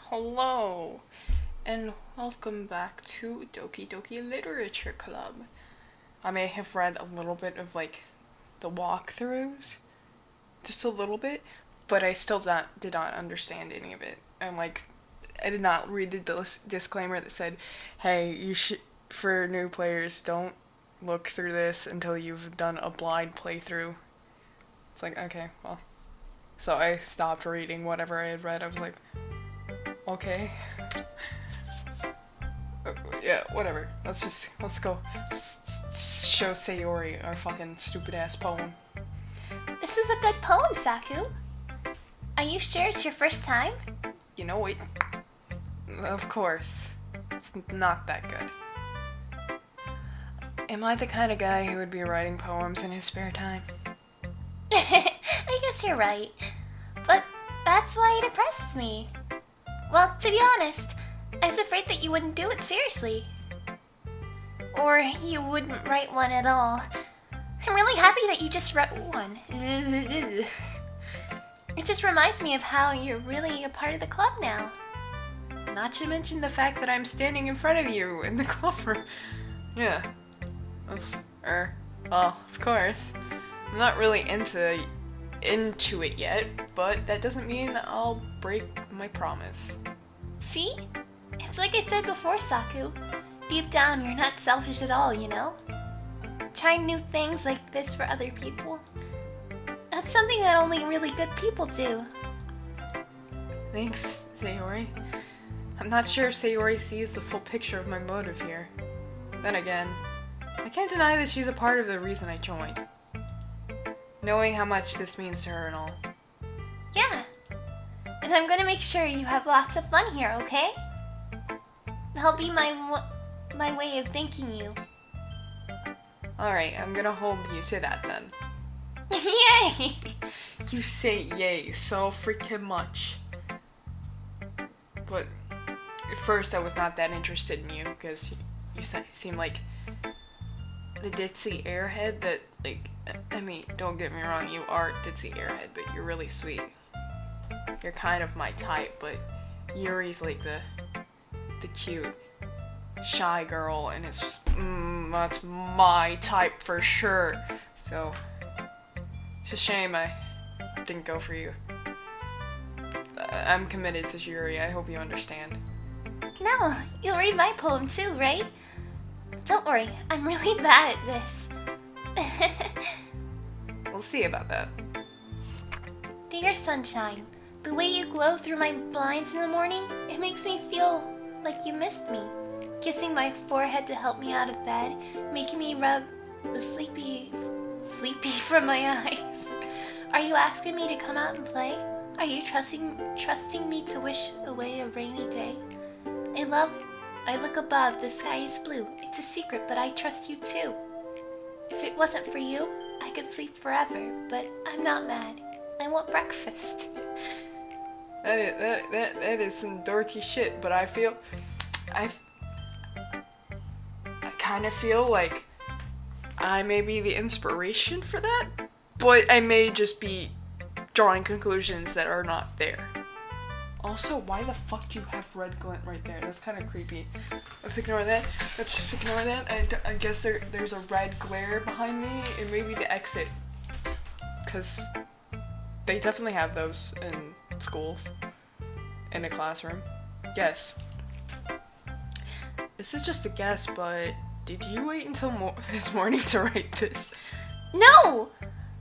Hello, and welcome back to Doki Doki Literature Club. I may have read a little bit of, the walkthroughs, just a little bit, but I still did not understand any of it. And, I did not read the disclaimer that said, hey, you should, for new players, don't look through this until you've done a blind playthrough. It's like, okay, well. So I stopped reading whatever I had read. I was like, okay. Yeah, whatever. Let's go show Sayori our fucking stupid ass poem. This is a good poem, Saku. Are you sure it's your first time? You know what? Of course. It's not that good. Am I the kind of guy who would be writing poems in his spare time? I guess you're right. But that's why it impressed me. Well, to be honest, I was afraid that you wouldn't do it seriously. Or you wouldn't write one at all. I'm really happy that you just wrote one. It just reminds me of how you're really a part of the club now. Not to mention the fact that I'm standing in front of you in the club room. Yeah. That's, well, of course. I'm not really into it yet, but that doesn't mean I'll break my promise. See? It's like I said before, Saku. Deep down, you're not selfish at all, you know? Trying new things like this for other people. That's something that only really good people do. Thanks, Sayori. I'm not sure if Sayori sees the full picture of my motive here. Then again, I can't deny that she's a part of the reason I joined. Knowing how much this means to her and all. Yeah. And I'm gonna make sure you have lots of fun here, okay? That'll be my way of thanking you. Alright, I'm gonna hold you to that then. Yay! You say yay so freaking much. But at first I was not that interested in you because you seem like the ditzy airhead that, I mean, don't get me wrong, you are ditzy airhead, but you're really sweet. You're kind of my type, but Yuri's like the cute, shy girl, and it's just, that's my type for sure. So, it's a shame I didn't go for you. I'm committed to Yuri, I hope you understand. No, you'll read my poem too, right? Don't worry, I'm really bad at this. We'll see about that. Dear sunshine, the way you glow through my blinds in the morning, it makes me feel like you missed me. Kissing my forehead to help me out of bed, making me rub the sleepy from my eyes. Are you asking me to come out and play? Are you trusting me to wish away a rainy day? I look above, the sky is blue. It's a secret, but I trust you too. If it wasn't for you, I could sleep forever, but I'm not mad. I want breakfast. That is some dorky shit, but I kind of feel like I may be the inspiration for that, but I may just be drawing conclusions that are not there. Also, why the fuck do you have red glint right there? That's kind of creepy. Let's ignore that. Let's just ignore that. I guess there's a red glare behind me. It may be the exit. Because they definitely have those in schools. In a classroom. Guess. This is just a guess, but did you wait until this morning to write this? No!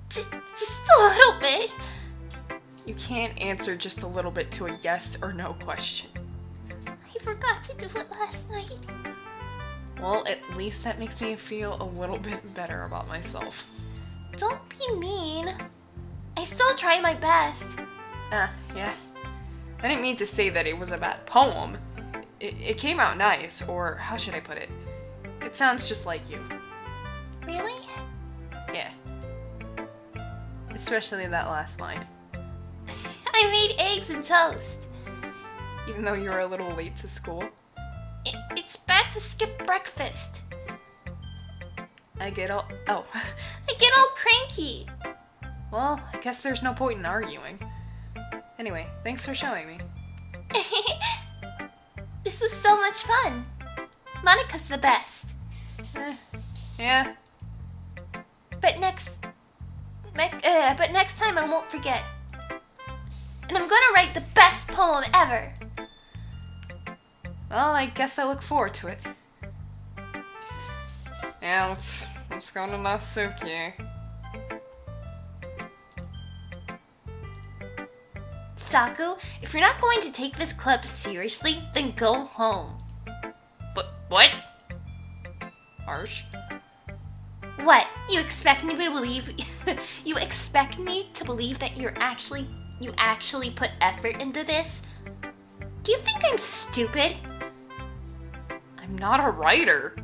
Just a little bit. You can't answer just a little bit to a yes or no question. I forgot to do it last night. Well, at least that makes me feel a little bit better about myself. Don't be mean. I still tried my best. Yeah. I didn't mean to say that it was a bad poem. It came out nice, or how should I put it? It sounds just like you. Really? Yeah. Especially that last line. I made eggs and toast. Even though you were a little late to school? It's bad to skip breakfast. I get all cranky. Well, I guess there's no point in arguing. Anyway, thanks for showing me. This was so much fun. Monica's the best. Yeah. But next time I won't forget. And I'm gonna write the best poem ever. Well, I guess I look forward to it. Yeah, let's go to Natsuki. Saku, if you're not going to take this club seriously, then go home. But what? Harsh. What? You expect me to believe you expect me to believe that you actually put effort into this? Do you think I'm stupid? I'm not a writer.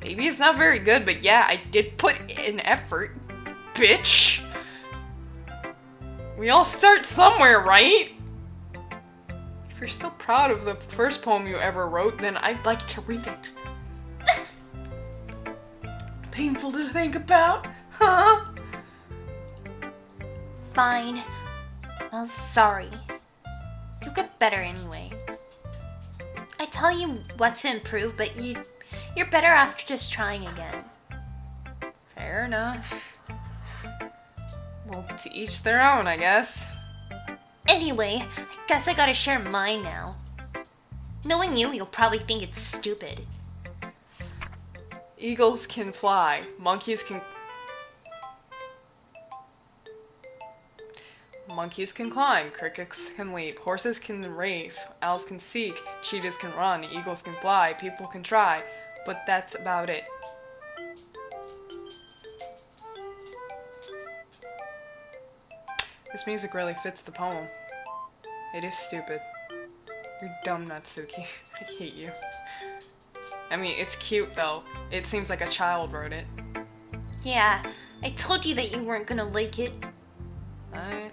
Maybe it's not very good, but yeah, I did put in effort, bitch. We all start somewhere, right? If you're still proud of the first poem you ever wrote, then I'd like to read it. Painful to think about, huh? Fine. Well, sorry. You'll get better anyway. I tell you what to improve, but you're better off just trying again. Fair enough. Well, to each their own, I guess. Anyway, I guess I gotta share mine now. Knowing you'll probably think it's stupid. Eagles can fly. Monkeys can climb. Crickets can leap. Horses can race. Owls can seek. Cheetahs can run. Eagles can fly. People can try. But that's about it. This music really fits the poem. It is stupid. You're dumb, Natsuki. I hate you. I mean, it's cute though. It seems like a child wrote it. Yeah, I told you that you weren't gonna like it. I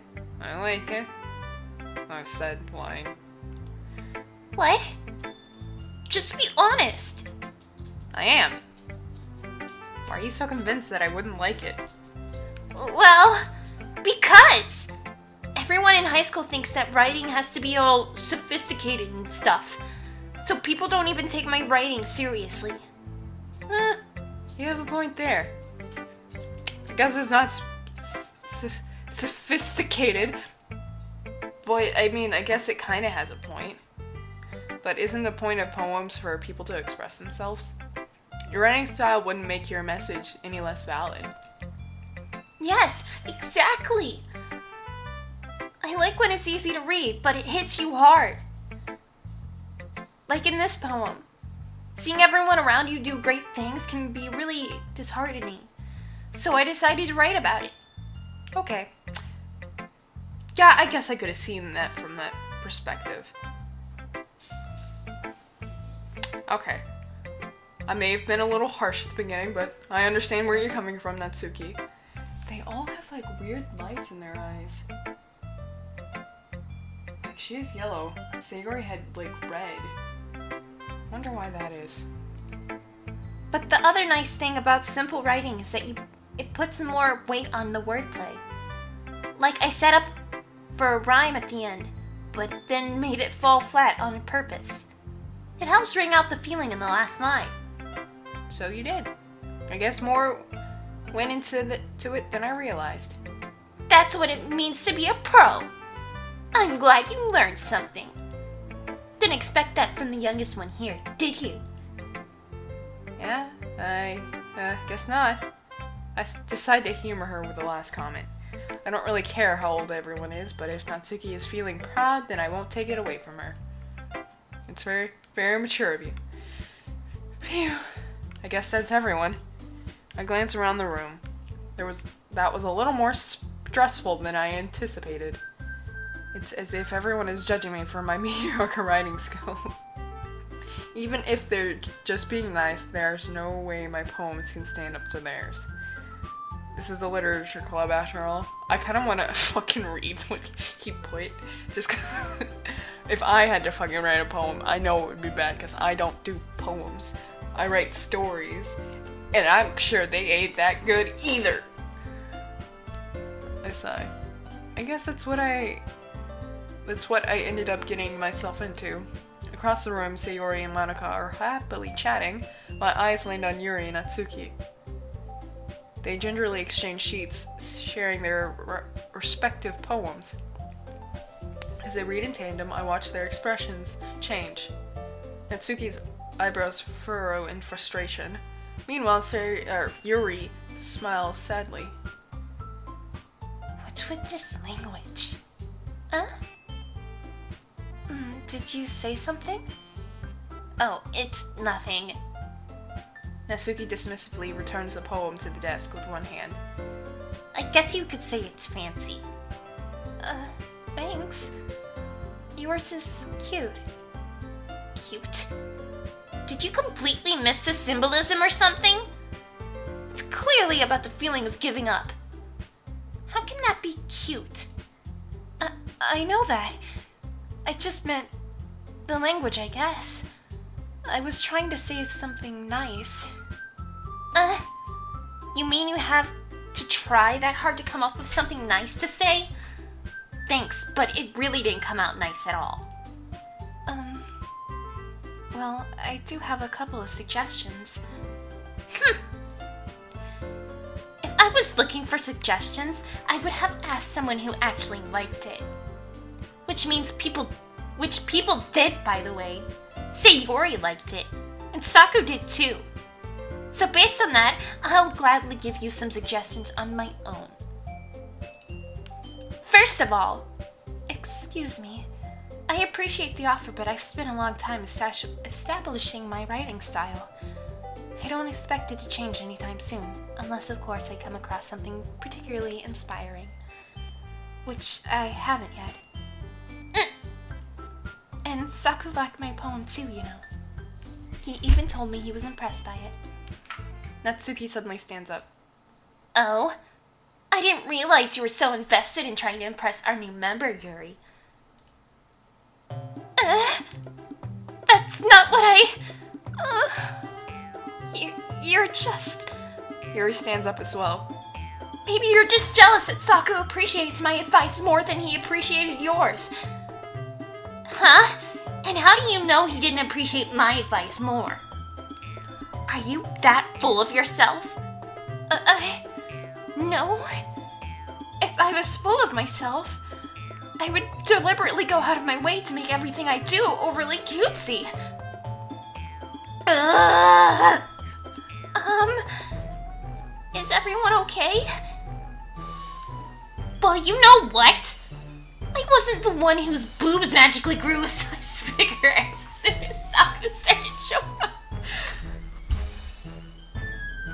like it. I said lying. What? Just be honest. I am. Why are you so convinced that I wouldn't like it? Well, because everyone in high school thinks that writing has to be all sophisticated and stuff. So people don't even take my writing seriously. You have a point there. I guess it's not sophisticated, but I mean, I guess it kind of has a point. But isn't the point of poems for people to express themselves? Your writing style wouldn't make your message any less valid. Yes, exactly. I like when it's easy to read, but it hits you hard. Like in this poem. Seeing everyone around you do great things can be really disheartening. So I decided to write about it. Okay. Yeah, I guess I could have seen that from that perspective. Okay. I may have been a little harsh at the beginning, but I understand where you're coming from, Natsuki. They all have like weird lights in their eyes. Like she's yellow. Sayori had like red. Wonder why that is. But the other nice thing about simple writing is that it puts more weight on the wordplay. Like I set up for a rhyme at the end, but then made it fall flat on purpose. It helps bring out the feeling in the last line. So you did. I guess more went into it than I realized. That's what it means to be a pro. I'm glad you learned something. Didn't expect that from the youngest one here, did you? Yeah, I guess not. I decided to humor her with the last comment. I don't really care how old everyone is, but if Natsuki is feeling proud, then I won't take it away from her. It's very, very mature of you. Phew. I guess that's everyone. I glance around the room. That was a little more stressful than I anticipated. It's as if everyone is judging me for my mediocre writing skills. Even if they're just being nice, there's no way my poems can stand up to theirs. This is the literature club after all. I kind of want to fucking read what he put. Just 'cause if I had to fucking write a poem, I know it would be bad because I don't do poems. I write stories. And I'm sure they ain't that good either. I sigh. I guess that's what I ended up getting myself into. Across the room, Sayori and Madoka are happily chatting, my eyes land on Yuri and Natsuki. They gingerly exchange sheets, sharing their respective poems. As they read in tandem, I watch their expressions change. Natsuki's eyebrows furrow in frustration. Meanwhile, Yuri smiles sadly. What's with this language? Huh? Did you say something? Oh, it's nothing. Natsuki dismissively returns the poem to the desk with one hand. I guess you could say it's fancy. Thanks. Yours is cute. Cute? Did you completely miss the symbolism or something? It's clearly about the feeling of giving up. How can that be cute? I know that. I just meant the language, I guess. I was trying to say something nice. You mean you have to try that hard to come up with something nice to say? Thanks, but it really didn't come out nice at all. Well, I do have a couple of suggestions. If I was looking for suggestions, I would have asked someone who actually liked it. Which people did, by the way. Sayori liked it, and Saku did too. So based on that, I'll gladly give you some suggestions on my own. First of all, excuse me, I appreciate the offer, but I've spent a long time establishing my writing style. I don't expect it to change anytime soon, unless of course I come across something particularly inspiring. Which I haven't yet. And Saku liked my poem too, you know. He even told me he was impressed by it. Natsuki suddenly stands up. Oh? I didn't realize you were so invested in trying to impress our new member, Yuri. That's not what I... You're just... Yuri stands up as well. Maybe you're just jealous that Saku appreciates my advice more than he appreciated yours. Huh? And how do you know he didn't appreciate my advice more? Are you that full of yourself? No. If I was full of myself, I would deliberately go out of my way to make everything I do overly cutesy. Is everyone okay? Well, you know what? I wasn't the one whose boobs magically grew a size bigger as soon as Saku started showing up.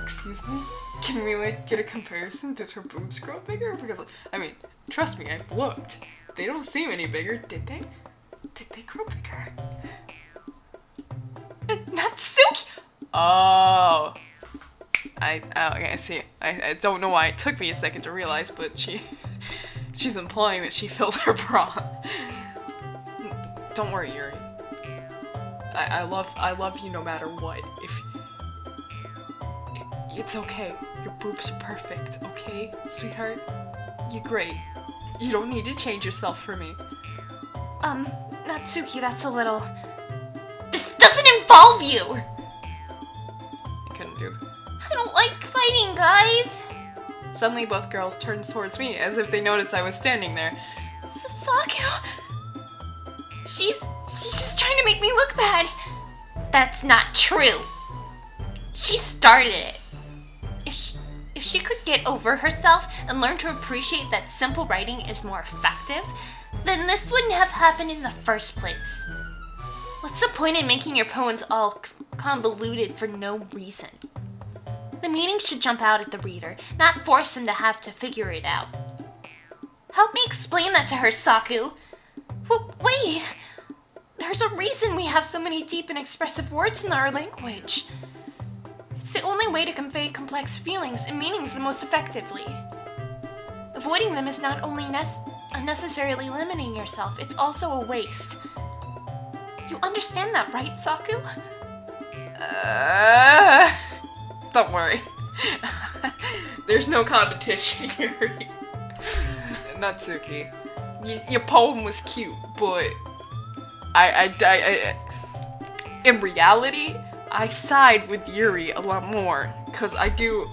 Excuse me? Can we, get a comparison? Did her boobs grow bigger? Because, trust me, I've looked. They don't seem any bigger, did they? Did they grow bigger? Natsuki! Oh. Okay, I see. I don't know why it took me a second to realize, but she's implying that she filled her bra. Don't worry, Yuri. I love you no matter what. It's okay. Your boobs are perfect, okay, sweetheart? You're great. You don't need to change yourself for me. Natsuki, that's a little... This doesn't involve you! I couldn't do that. I don't like fighting, guys! Suddenly both girls turned towards me, as if they noticed I was standing there. Saku... She's just trying to make me look bad. That's not true. She started it. If she could get over herself and learn to appreciate that simple writing is more effective, then this wouldn't have happened in the first place. What's the point in making your poems all convoluted for no reason? The meaning should jump out at the reader, not force them to have to figure it out. Help me explain that to her, Saku. Wait! There's a reason we have so many deep and expressive words in our language. It's the only way to convey complex feelings and meanings the most effectively. Avoiding them is not only unnecessarily limiting yourself, it's also a waste. You understand that, right, Saku? Don't worry. There's no competition, Yuri. Natsuki. Your poem was cute, but in reality, I side with Yuri a lot more, because I do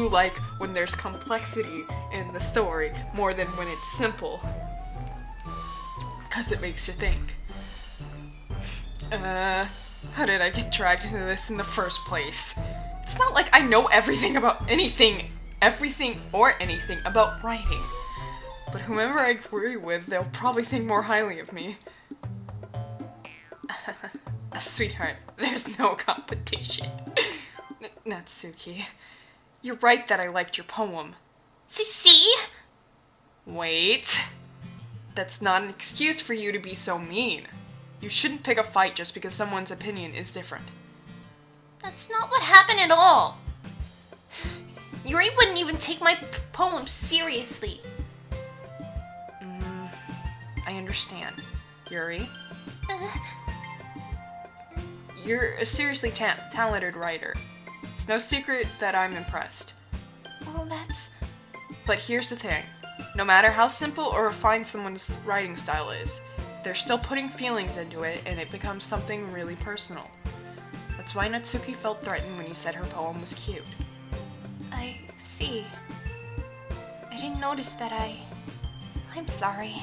like when there's complexity in the story more than when it's simple. Because it makes you think. How did I get dragged into this in the first place? It's not like I know everything about anything about writing. But whomever I agree with, they'll probably think more highly of me. Sweetheart, there's no competition. Natsuki, you're right that I liked your poem. See? Wait. That's not an excuse for you to be so mean. You shouldn't pick a fight just because someone's opinion is different. That's not what happened at all. Yuri wouldn't even take my poem seriously. I understand. Yuri? You're a seriously talented writer. It's no secret that I'm impressed. Well, that's... But here's the thing. No matter how simple or refined someone's writing style is, they're still putting feelings into it, and it becomes something really personal. That's why Natsuki felt threatened when you said her poem was cute. I see. I didn't notice that I'm sorry.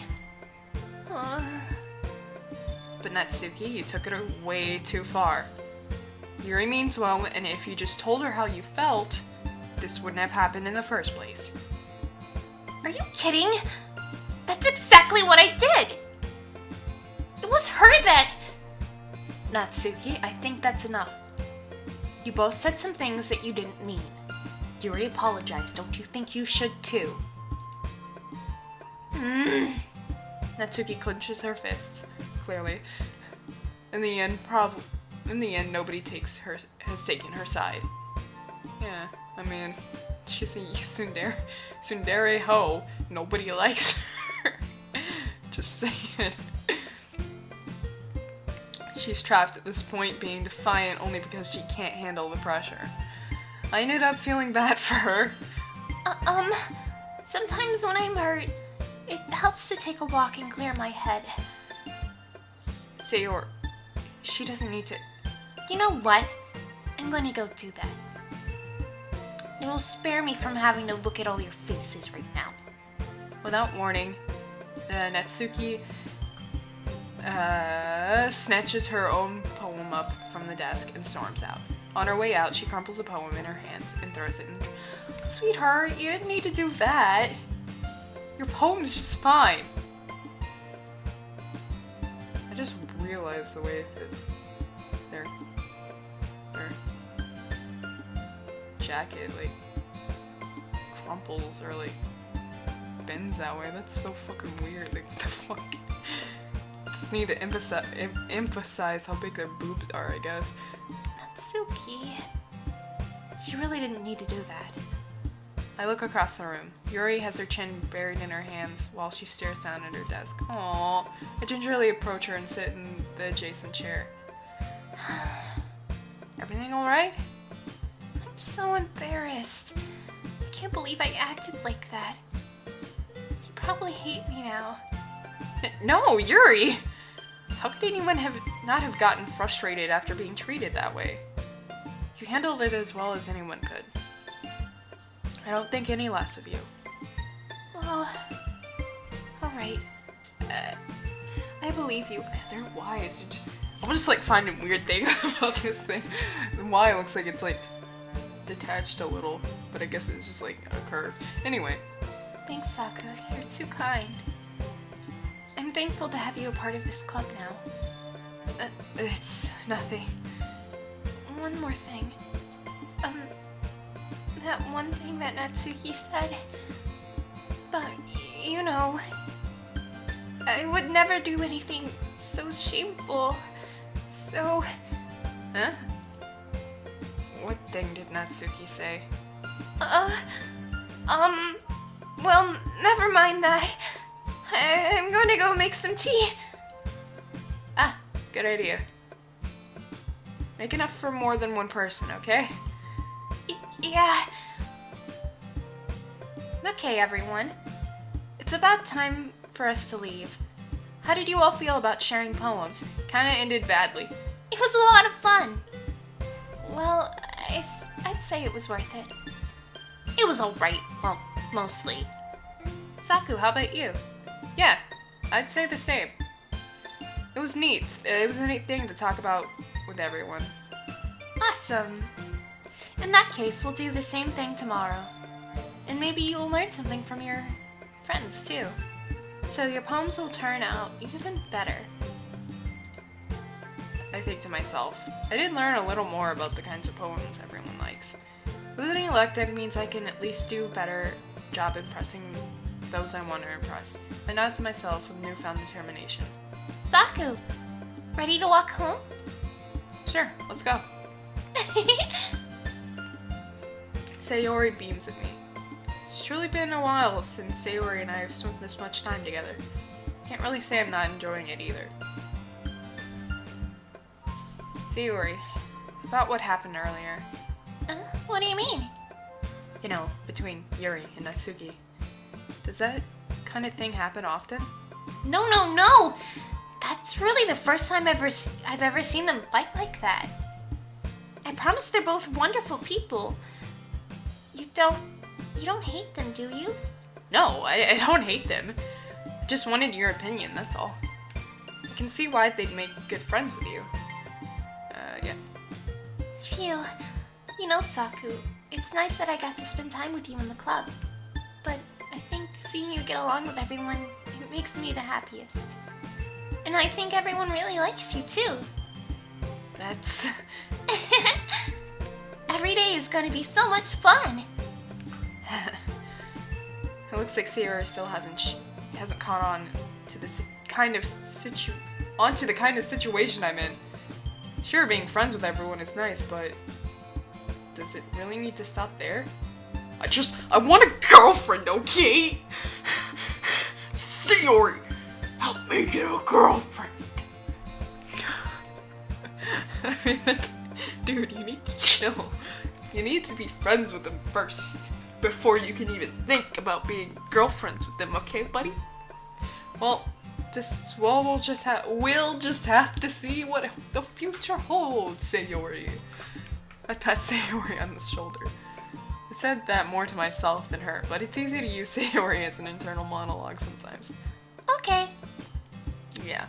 But Natsuki, you took it way too far. Yuri means well, and if you just told her how you felt, this wouldn't have happened in the first place. Are you kidding? That's exactly what I did! It was her that... Natsuki, I think that's enough. You both said some things that you didn't mean. Yuri apologized, don't you think you should too? Natsuki clenches her fists, clearly. In the end, nobody has taken her side. Yeah, I mean, she's a tsundere hoe. Nobody likes her. Just saying. She's trapped at this point, being defiant only because she can't handle the pressure. I ended up feeling bad for her. Sometimes when I'm hurt, it helps to take a walk and clear my head. Sayori, she doesn't need to... You know what? I'm gonna go do that. It'll spare me from having to look at all your faces right now. Without warning, Natsuki snatches her own poem up from the desk and storms out. On her way out, she crumples the poem in her hands and throws it in. Sweetheart, you didn't need to do that. Your poem's just fine. I just realized the way that their jacket, like, crumples or, like, bends that way. That's so fucking weird. Like, what the fuck? Just need to emphasize how big their boobs are, I guess. Natsuki. She really didn't need to do that. I look across the room. Yuri has her chin buried in her hands while she stares down at her desk. Aww. I gingerly approach her and sit in the adjacent chair. Everything alright? I'm so embarrassed. I can't believe I acted like that. You probably hate me now. No, Yuri! How could anyone not have gotten frustrated after being treated that way? You handled it as well as anyone could. I don't think any less of you. Well, alright. I believe you. Their Y's. I'm just like finding weird things about this thing. The Y looks like it's like detached a little, but I guess it's just like a curve. Anyway. Thanks, Saku. You're too kind. I'm thankful to have you a part of this club now. It's nothing. One more thing. That one thing that Natsuki said. But, you know, I would never do anything so shameful. So... Huh? What thing did Natsuki say? Well, never mind that. I'm going to go make some tea. Ah, good idea. Make enough for more than one person, okay? Yeah. Okay, everyone. It's about time for us to leave. How did you all feel about sharing poems? Kinda ended badly. It was a lot of fun. Well, I'd say it was worth it. It was alright, well, mostly. Saku, how about you? Yeah, I'd say the same. It was neat. It was a neat thing to talk about with everyone. Awesome. In that case, we'll do the same thing tomorrow. And maybe you'll learn something from your friends, too. So your poems will turn out even better. I think to myself, I did learn a little more about the kinds of poems everyone likes. With any luck, that means I can at least do a better job impressing those I want to impress. I nod to myself with newfound determination. Saku, ready to walk home? Sure, let's go. Sayori beams at me. It's truly been a while since Sayori and I have spent this much time together. Can't really say I'm not enjoying it either. Sayori, about what happened earlier. What do you mean? You know, between Yuri and Natsuki. Does that kind of thing happen often? No! That's really the first time I've ever seen them fight like that. I promise they're both wonderful people. You don't hate them, do you? No, I don't hate them. I just wanted your opinion, that's all. I can see why they'd make good friends with you. Yeah. Phew. You know, Saku, it's nice that I got to spend time with you in the club. But I think seeing you get along with everyone, it makes me the happiest. And I think everyone really likes you, too. That's... Every day is gonna be so much fun. It looks like Sayori still hasn't caught on to the kind of situation I'm in. Sure, being friends with everyone is nice, but does it really need to stop there? I want a girlfriend, okay? Sayori, help me get a girlfriend. I mean, dude, you need to chill. You need to be friends with them first, before you can even think about being girlfriends with them, okay, buddy? Well, we'll just have to see what the future holds, Sayori. I pat Sayori on the shoulder. I said that more to myself than her, but it's easy to use Sayori as an internal monologue sometimes. Okay. Yeah.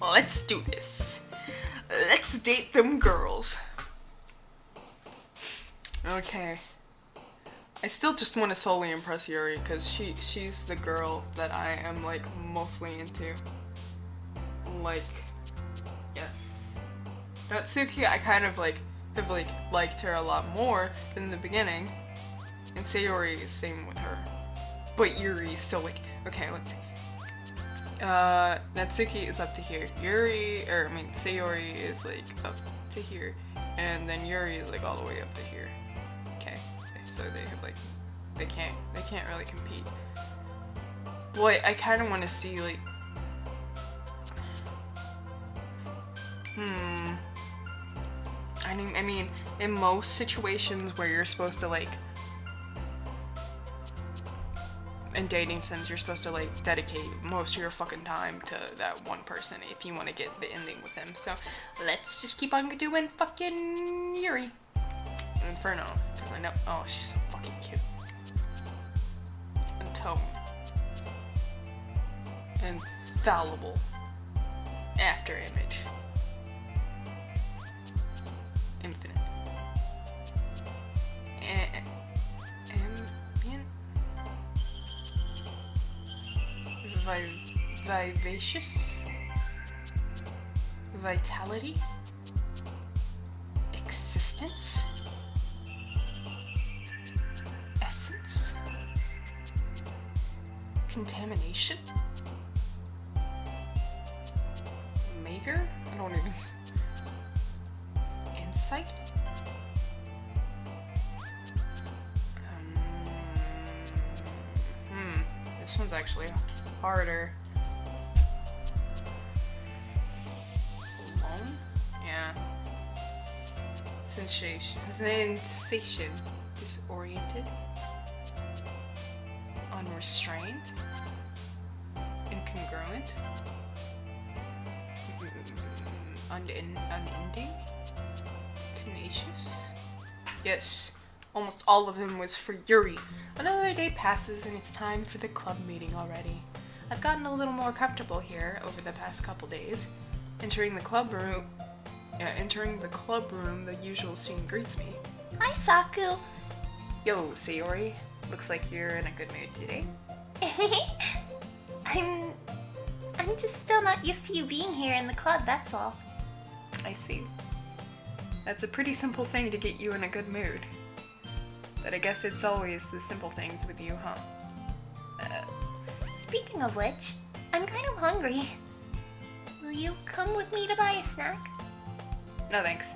Well, let's do this. Let's date them girls. Okay. I still just want to solely impress Yuri, because she's the girl that I am, like, mostly into. Like, yes. Natsuki, I kind of, like, have, like, liked her a lot more than in the beginning. And Sayori is same with her. But Yuri is still, like, okay, let's see. Natsuki is up to here. Sayori is, like, up to here. And then Yuri is, like, all the way up to here. Okay. So they have, like, they can't really compete. Boy, I kind of want to see, like, I mean, in most situations where you're supposed to, like, in dating sims, you're supposed to, like, dedicate most of your fucking time to that one person if you want to get the ending with them. So let's just keep on doing fucking Yuri. Inferno, because I know, oh, she's so fucking cute. And Tome. Infallible. After image. Infinite. Ambient. Vivacious. Vitality. Existence. Essence. Contamination. Maker? I don't even... Insight? This one's actually harder. Alone? Yeah. Sensation. Disoriented. Unrestrained. Incongruent. unending? Tenacious? Yes, almost all of them was for Yuri. Another day passes and it's time for the club meeting already. I've gotten a little more comfortable here over the past couple days. Entering the club room, the usual scene greets me. Hi, Saku. Yo, Sayori. Looks like you're in a good mood today. I'm just still not used to you being here in the club, that's all. I see. That's a pretty simple thing to get you in a good mood. But I guess it's always the simple things with you, huh? Speaking of which, I'm kind of hungry. Will you come with me to buy a snack? No thanks.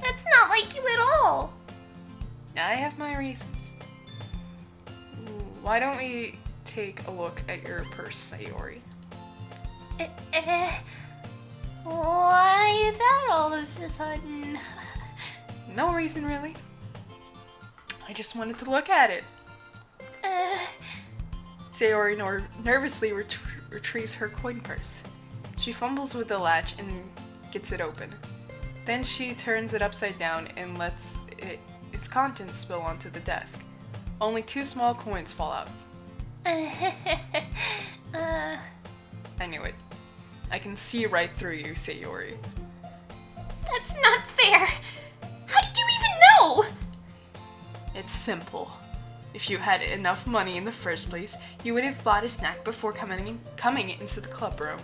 That's not like you at all. I have my reasons. Why don't we take a look at your purse, Sayori? Why that all of a sudden? No reason, really. I just wanted to look at it. Sayori nervously retrieves her coin purse. She fumbles with the latch and gets it open. Then she turns it upside down and lets its contents spill onto the desk. Only 2 small coins fall out. I knew it. I can see right through you, Sayori. That's not fair. How did you even know? It's simple. If you had enough money in the first place, you would have bought a snack before coming into the club room.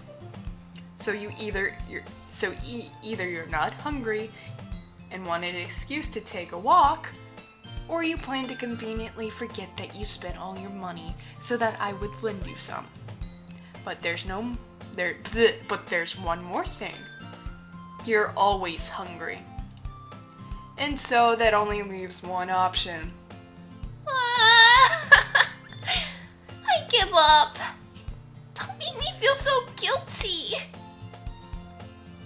So either you're not hungry and wanted an excuse to take a walk, or you plan to conveniently forget that you spent all your money so that I would lend you some. But there's one more thing. You're always hungry. And so that only leaves one option. I give up. Don't make me feel so guilty.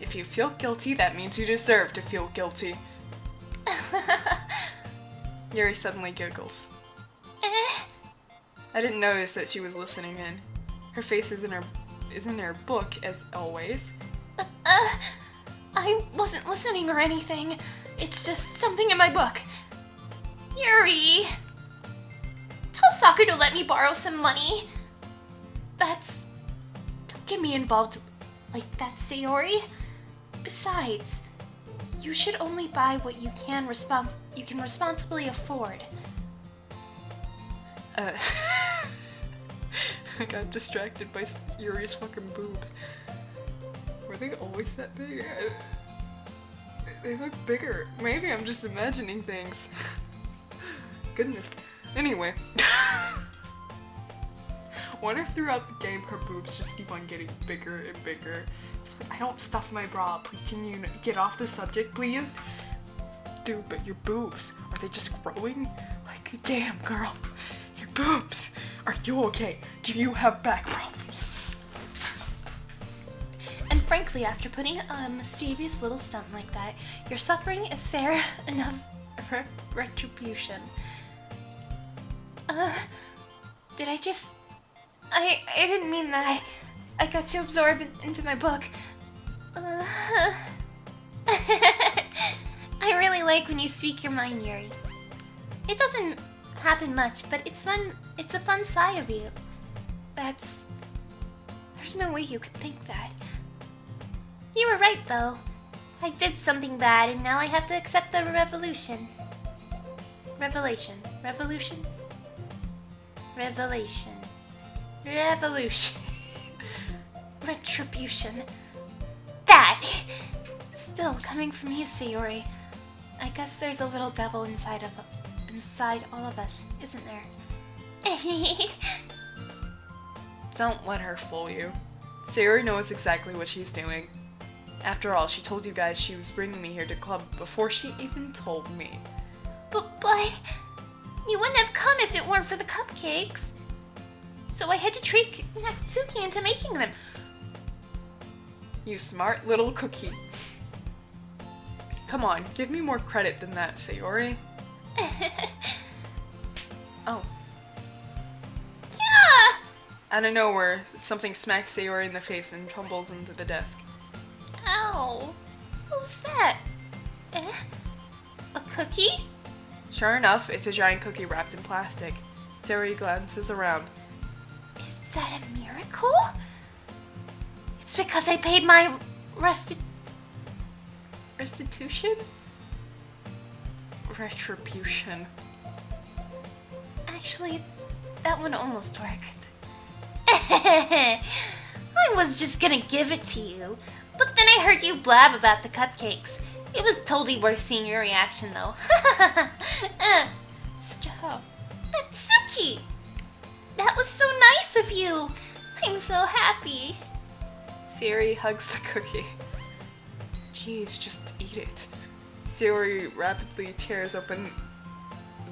If you feel guilty, that means you deserve to feel guilty. Yuri suddenly giggles. I didn't notice that she was listening in. Her face is in her book, as always. I wasn't listening or anything. It's just something in my book. Yuri! Tell Saku to let me borrow some money. Don't get me involved like that, Sayori. Besides, you should only buy what you can responsibly afford. I got distracted by Yuri's fucking boobs. Were they always that big? They look bigger. Maybe I'm just imagining things. Goodness. Anyway. Wonder if throughout the game her boobs just keep on getting bigger and bigger. It's like, I don't stuff my bra. Please, can you get off the subject, please? Dude, but your boobs, are they just growing? Like, damn, girl. Your boobs. Are you okay? Do you have back problems? And frankly, after putting a mischievous little stunt like that, your suffering is fair enough retribution. Did I just... I didn't mean that. I got too absorbed into my book. I really like when you speak your mind, Yuri. It doesn't happen much, but it's fun. It's a fun side of you. There's no way you could think that. You were right, though. I did something bad, and now I have to accept the revolution. Revelation. Revolution? Revelation. Revolution. Retribution. That! Still coming from you, Sayori. I guess there's a little devil inside all of us, isn't there? Don't let her fool you. Sayori knows exactly what she's doing. After all, she told you guys she was bringing me here to club before she even told me. But you wouldn't have come if it weren't for the cupcakes. So I had to trick Natsuki into making them. You smart little cookie. Come on, give me more credit than that, Sayori. Oh. Oh. Yeah! Out of nowhere, something smacks Sayori in the face and tumbles into the desk. Ow. What was that? Eh? A cookie? Sure enough, it's a giant cookie wrapped in plastic. Sayori glances around. Is that a miracle? It's because I paid my Restitution? Retribution. Actually, that one almost worked. I was just gonna give it to you, but then I heard you blab about the cupcakes. It was totally worth seeing your reaction, though. Stop. Natsuki! That was so nice of you! I'm so happy. Sayori hugs the cookie. Jeez, just eat it. Sayori rapidly tears open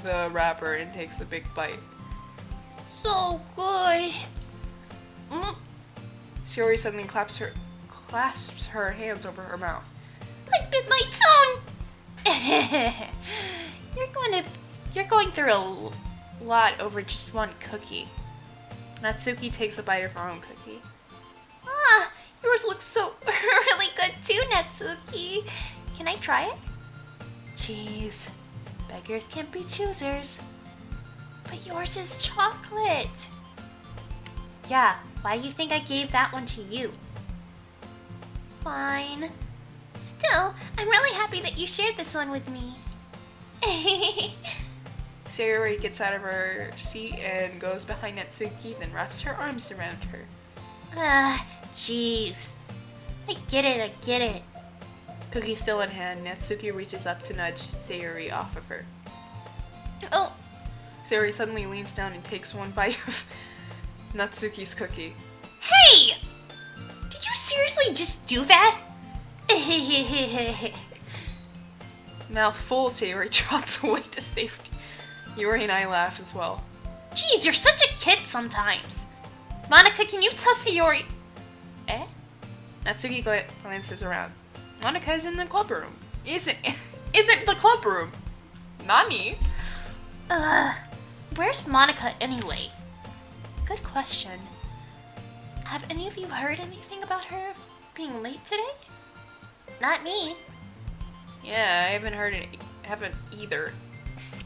the wrapper and takes a big bite. So good. Sayori suddenly clasps her hands over her mouth. I bit my tongue! You're going through a lot over just one cookie. Natsuki takes a bite of her own cookie. Ah, yours looks so really good too, Natsuki. Can I try it? Jeez, beggars can't be choosers. But yours is chocolate. Yeah, why do you think I gave that one to you? Fine. Still, I'm really happy that you shared this one with me. Sayori gets out of her seat and goes behind Natsuki, then wraps her arms around her. Jeez. I get it. Cookie still in hand, Natsuki reaches up to nudge Sayori off of her. Oh. Sayori suddenly leans down and takes one bite of Natsuki's cookie. Hey! Did you seriously just do that? Mouth full, Sayori trots away to safety. Yuri and I laugh as well. Jeez, you're such a kid sometimes. Monica, can you tell Sayori... Eh? Natsuki glances around. Monica is in the club room. Isn't the club room? Nani? Where's Monica anyway? Good question. Have any of you heard anything about her being late today? Not me. Yeah, I haven't either.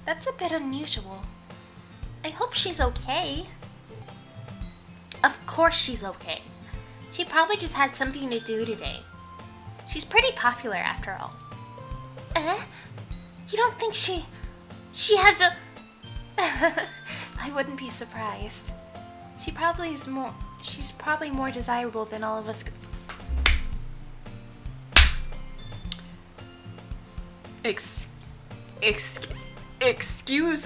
That's a bit unusual. I hope she's okay. Of course she's okay. She probably just had something to do today. She's pretty popular after all. You don't think she has a... I wouldn't be surprised. She's probably more desirable than all of us. Excuse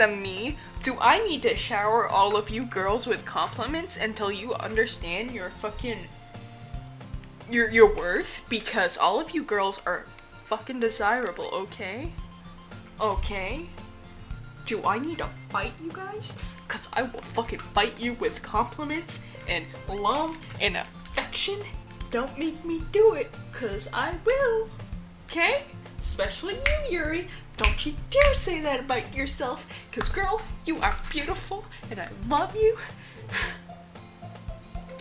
me. Do I need to shower all of you girls with compliments until you understand your fucking your worth? Because all of you girls are fucking desirable, okay? Okay? Do I need to fight you guys? Cause I will fucking fight you with compliments and love and affection. Don't make me do it, cause I will. Okay? Especially you, Yuri. Don't you dare say that about yourself, cause girl, you are beautiful and I love you.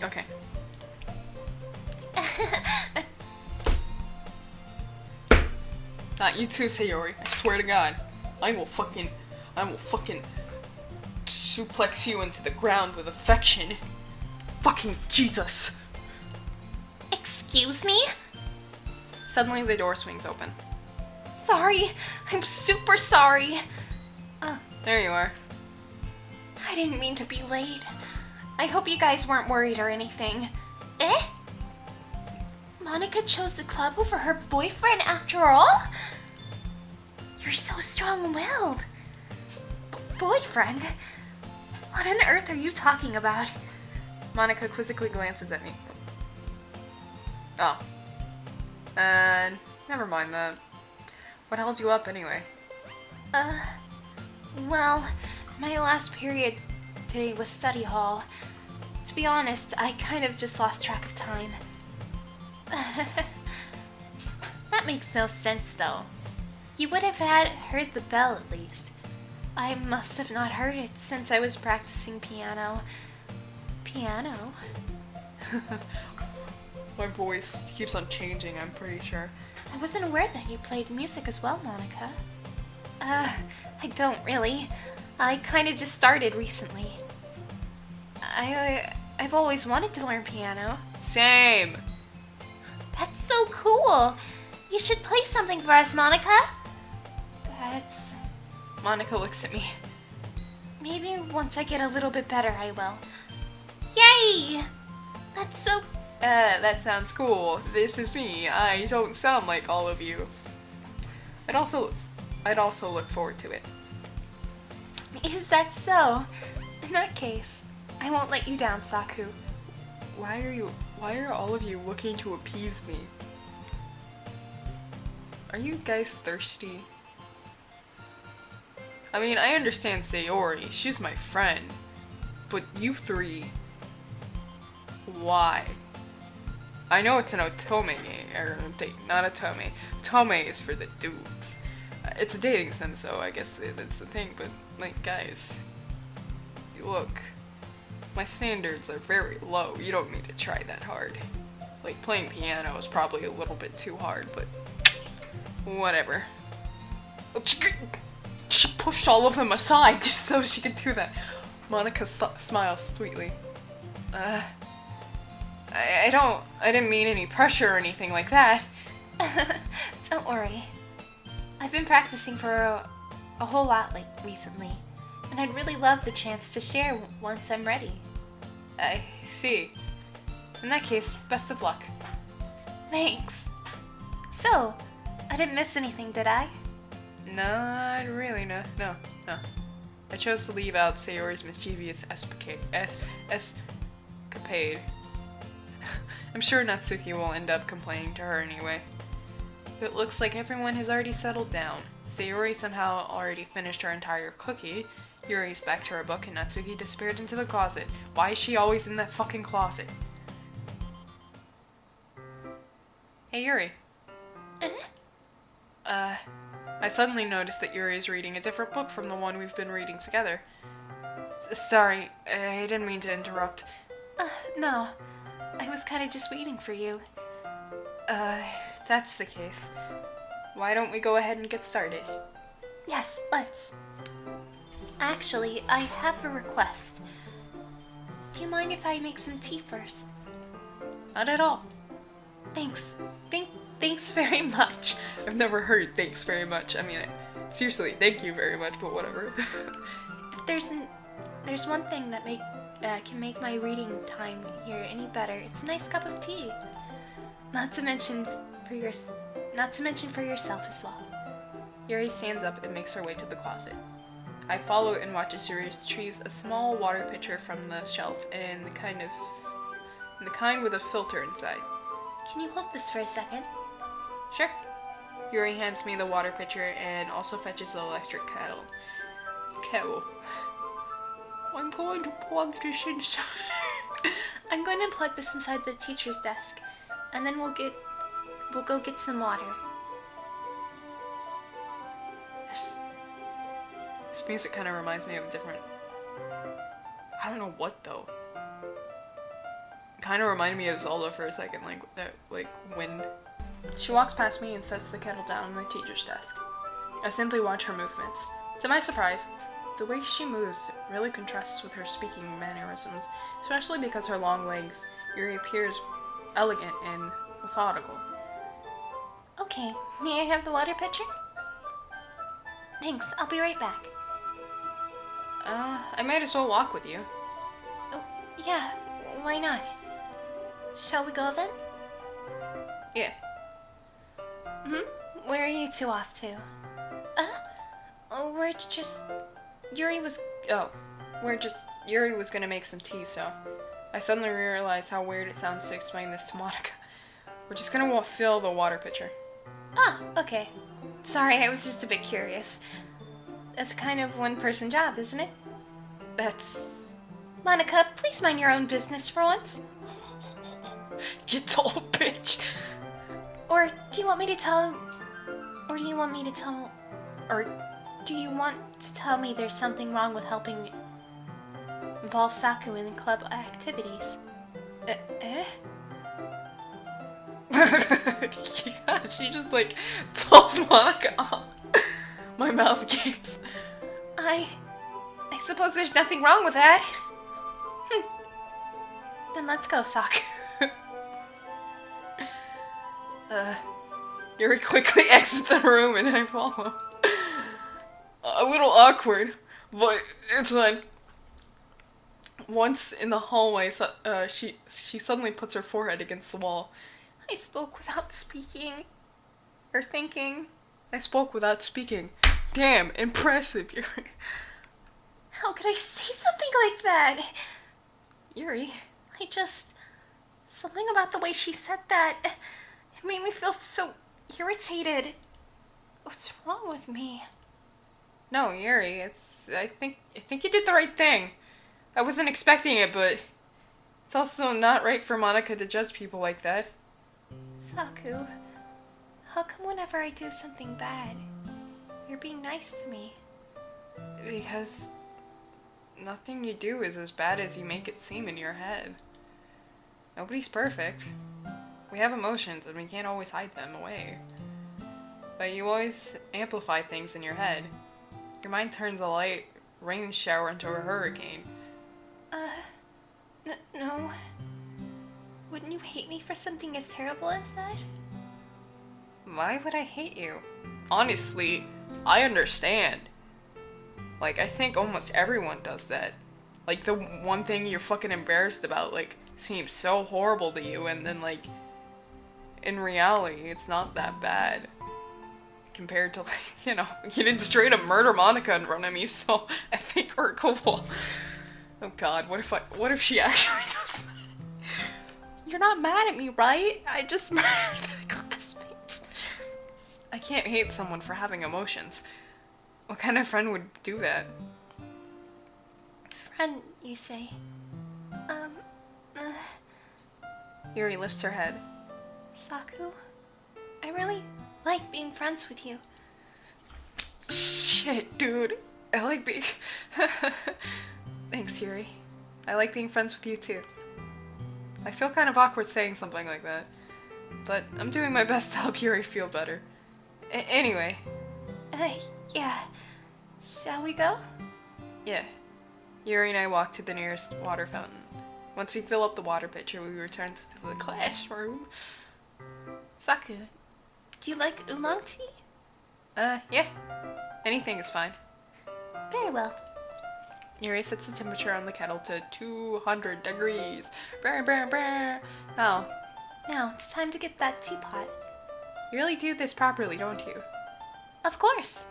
Okay. Not you too, Sayori. I swear to God. I will fucking suplex you into the ground with affection. Fucking Jesus. Excuse me? Suddenly the door swings open. Sorry. I'm super sorry. There you are. I didn't mean to be late. I hope you guys weren't worried or anything. Eh? Monica chose the club over her boyfriend after all? You're so strong-willed. Boyfriend? What on earth are you talking about? Monica quizzically glances at me. Oh. Never mind that. What held you up anyway? Well, my last period today was study hall. To be honest, I kind of just lost track of time. That makes no sense, though. You would have heard the bell, at least. I must have not heard it since I was practicing piano. piano. My voice keeps on changing, I'm pretty sure. I wasn't aware that you played music as well, Monica. I don't really. I kinda just started recently. I've always wanted to learn piano. Same! That's so cool! You should play something for us, Monica! That's... Monica looks at me. Maybe once I get a little bit better, I will. Yay! That's so... That sounds cool. This is me. I don't sound like all of you. I'd also look forward to it. Is that so? In that case, I won't let you down, Saku. Why are all of you looking to appease me? Are you guys thirsty? I mean, I understand Sayori, she's my friend. But you three... Why? I know it's an otome game, or not otome. Otome is for the dudes. It's a dating sim, so I guess that's the thing, but, like, guys... Look, my standards are very low. You don't need to try that hard. Like, playing piano is probably a little bit too hard, but... Whatever. She pushed all of them aside just so she could do that. Monica smiles sweetly. I didn't mean any pressure or anything like that. Don't worry. I've been practicing for a whole lot recently, and I'd really love the chance to share once I'm ready. I see. In that case, best of luck. Thanks. So, I didn't miss anything, did I? Not really, no. I chose to leave out Sayori's mischievous escapade. I'm sure Natsuki will end up complaining to her anyway. It looks like everyone has already settled down. Sayori somehow already finished her entire cookie. Yuri's back to her book and Natsuki disappeared into the closet. Why is she always in that fucking closet? Hey Yuri. I suddenly noticed that Yuri is reading a different book from the one we've been reading together. Sorry, I didn't mean to interrupt. No. I was kinda just waiting for you. If that's the case, why don't we go ahead and get started? Yes, let's. Actually, I have a request. Do you mind if I make some tea first? Not at all. Thanks. Thanks very much. I've never heard thanks very much. I mean, seriously, thank you very much, but whatever. If there's one thing that can make my reading time here any better, it's a nice cup of tea. Not to mention for yourself as well. Yuri stands up and makes her way to the closet. I follow and watch as Yuri retrieves a small water pitcher from the shelf and the kind with a filter inside. Can you hold this for a second? Sure. Yuri hands me the water pitcher and also fetches the electric kettle. I'm going to plug this inside. I'm going to plug this inside the teacher's desk, and then we'll go get some water. This music kind of reminds me of a different... I don't know what though. It kind of reminded me of Zelda for a second, like that, like wind. She walks past me and sets the kettle down on the teacher's desk. I simply watch her movements. To my surprise, the way she moves really contrasts with her speaking mannerisms, especially because her long legs. Yuri appears elegant and methodical. Okay, may I have the water pitcher? Thanks, I'll be right back. I might as well walk with you. Oh, yeah, why not? Shall we go then? Yeah. Where are you two off to? We're just... Yuri was gonna make some tea, so... I suddenly realized how weird it sounds to explain this to Monica. We're just gonna fill the water pitcher. Ah, okay. Sorry, I was just a bit curious. That's kind of one-person job, isn't it? That's... Monica, please mind your own business for once. Get tall, bitch! Or do you want me to tell... Or do you want me to tell me there's something wrong with helping involve Saku in club activities. Eh? Yeah, she just like told Monica off. My mouth gapes. I suppose there's nothing wrong with that. Then let's go, Saku. Yuri quickly exits the room and I follow. A little awkward, but it's fine. Once in the hallway, she suddenly puts her forehead against the wall. I spoke without speaking. Or thinking. I spoke without speaking. Damn, impressive, Yuri. How could I say something like that? Yuri. Something about the way she said that. It made me feel so irritated. What's wrong with me? No, Yuri, I think you did the right thing. I wasn't expecting it, but it's also not right for Monica to judge people like that. Saku, how come whenever I do something bad, you're being nice to me? Because nothing you do is as bad as you make it seem in your head. Nobody's perfect. We have emotions and we can't always hide them away. But you always amplify things in your head. Your mind turns a light rain shower into a hurricane. No. Wouldn't you hate me for something as terrible as that? Why would I hate you? Honestly, I understand. Like, I think almost everyone does that. Like, the one thing you're fucking embarrassed about, like, seems so horrible to you, and then, like, in reality, it's not that bad. Compared to, like, you know, you didn't straight up murder Monica in front of me, so I think we're cool. Oh god, what if she actually does that? You're not mad at me, right? I just murdered the classmates. I can't hate someone for having emotions. What kind of friend would do that? Friend, you say? Yuri lifts her head. Saku, I really like being friends with you. Shit, dude. I like being... Thanks, Yuri. I like being friends with you, too. I feel kind of awkward saying something like that. But I'm doing my best to help Yuri feel better. Anyway. Yeah. Shall we go? Yeah. Yuri and I walk to the nearest water fountain. Once we fill up the water pitcher, we return to the classroom. Saku, do you like oolong tea? Yeah. Anything is fine. Very well. Yuri sets the temperature on the kettle to 200 degrees. Brr, brr, brr. Now, it's time to get that teapot. You really do this properly, don't you? Of course.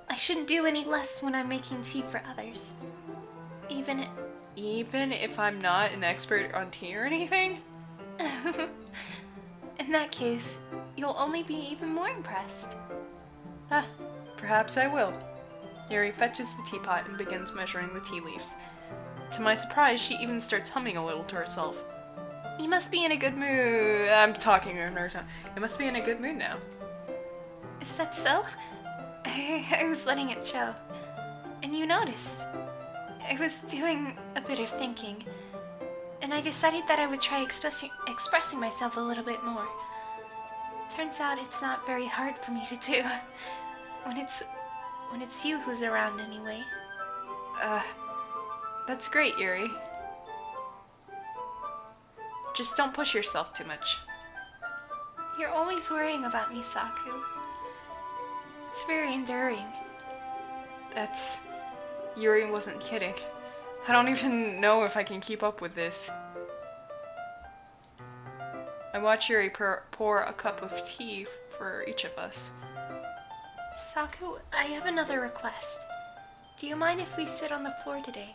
I shouldn't do any less when I'm making tea for others. Even if I'm not an expert on tea or anything? In that case, you'll only be even more impressed. Perhaps I will. Yuri fetches the teapot and begins measuring the tea leaves. To my surprise, she even starts humming a little to herself. You must be in a good mood. I'm talking in her tone. You must be in a good mood now. Is that so? I was letting it show. And you noticed. I was doing a bit of thinking. And I decided that I would try expressing myself a little bit more. Turns out it's not very hard for me to do. When it's you who's around anyway. That's great, Yuri. Just don't push yourself too much. You're always worrying about me, Saku. It's very enduring. Yuri wasn't kidding. I don't even know if I can keep up with this. I watch Yuri pour a cup of tea for each of us. Saku, I have another request. Do you mind if we sit on the floor today?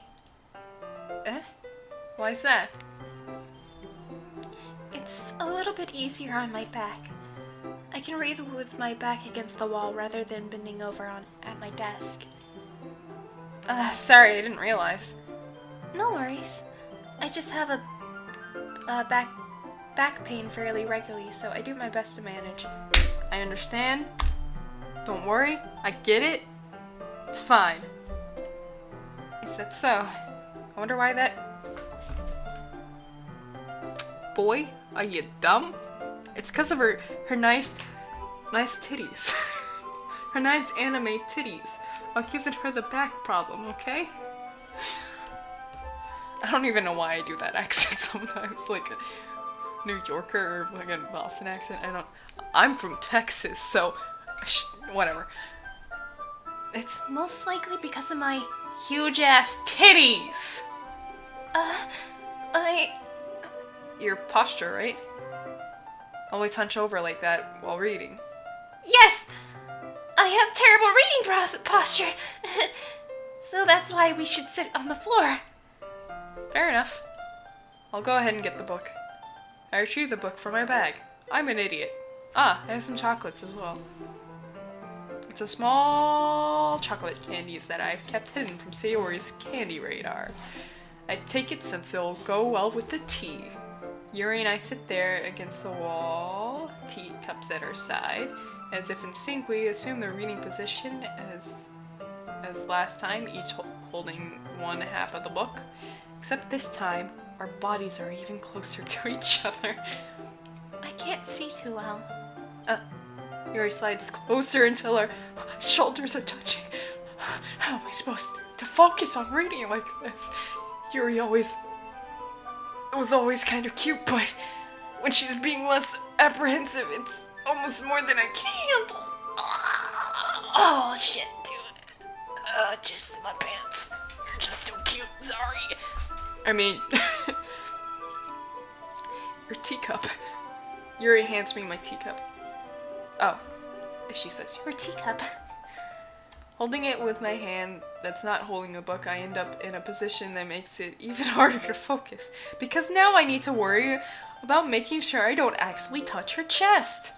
Why's that? It's a little bit easier on my back. I can read with my back against the wall rather than bending over at my desk. Sorry, I didn't realize. No worries. I just have a back pain fairly regularly, so I do my best to manage. I understand. Don't worry, I get it. It's fine. Is that so? I wonder why that... Boy, are you dumb? It's because of her nice titties. Her nice anime titties are giving her the back problem, okay? I don't even know why I do that accent sometimes, like a New Yorker or like a Boston accent. I'm from Texas, so whatever. It's most likely because of my huge ass titties. Your posture, right? Always hunch over like that while reading. Yes! I have terrible reading posture. So that's why we should sit on the floor. Fair enough. I'll go ahead and get the book. I retrieve the book from my bag. I'm an idiot. Ah, I have some chocolates as well. It's a small chocolate candies that I've kept hidden from Sayori's candy radar. I take it since it'll go well with the tea. Yuri and I sit there against the wall, teacups at our side. As if in sync, we assume the reading position as last time, each holding one half of the book. Except this time, our bodies are even closer to each other. I can't see too well. Yuri slides closer until our shoulders are touching. How am I supposed to focus on reading like this? Yuri was always kind of cute, but when she's being less apprehensive, it's almost more than I can handle. Oh shit, dude. Just in my pants. You're just so cute, sorry. I mean, your teacup. Yuri hands me my teacup. Oh, she says, your teacup. Holding it with my hand that's not holding a book, I end up in a position that makes it even harder to focus. Because now I need to worry about making sure I don't actually touch her chest.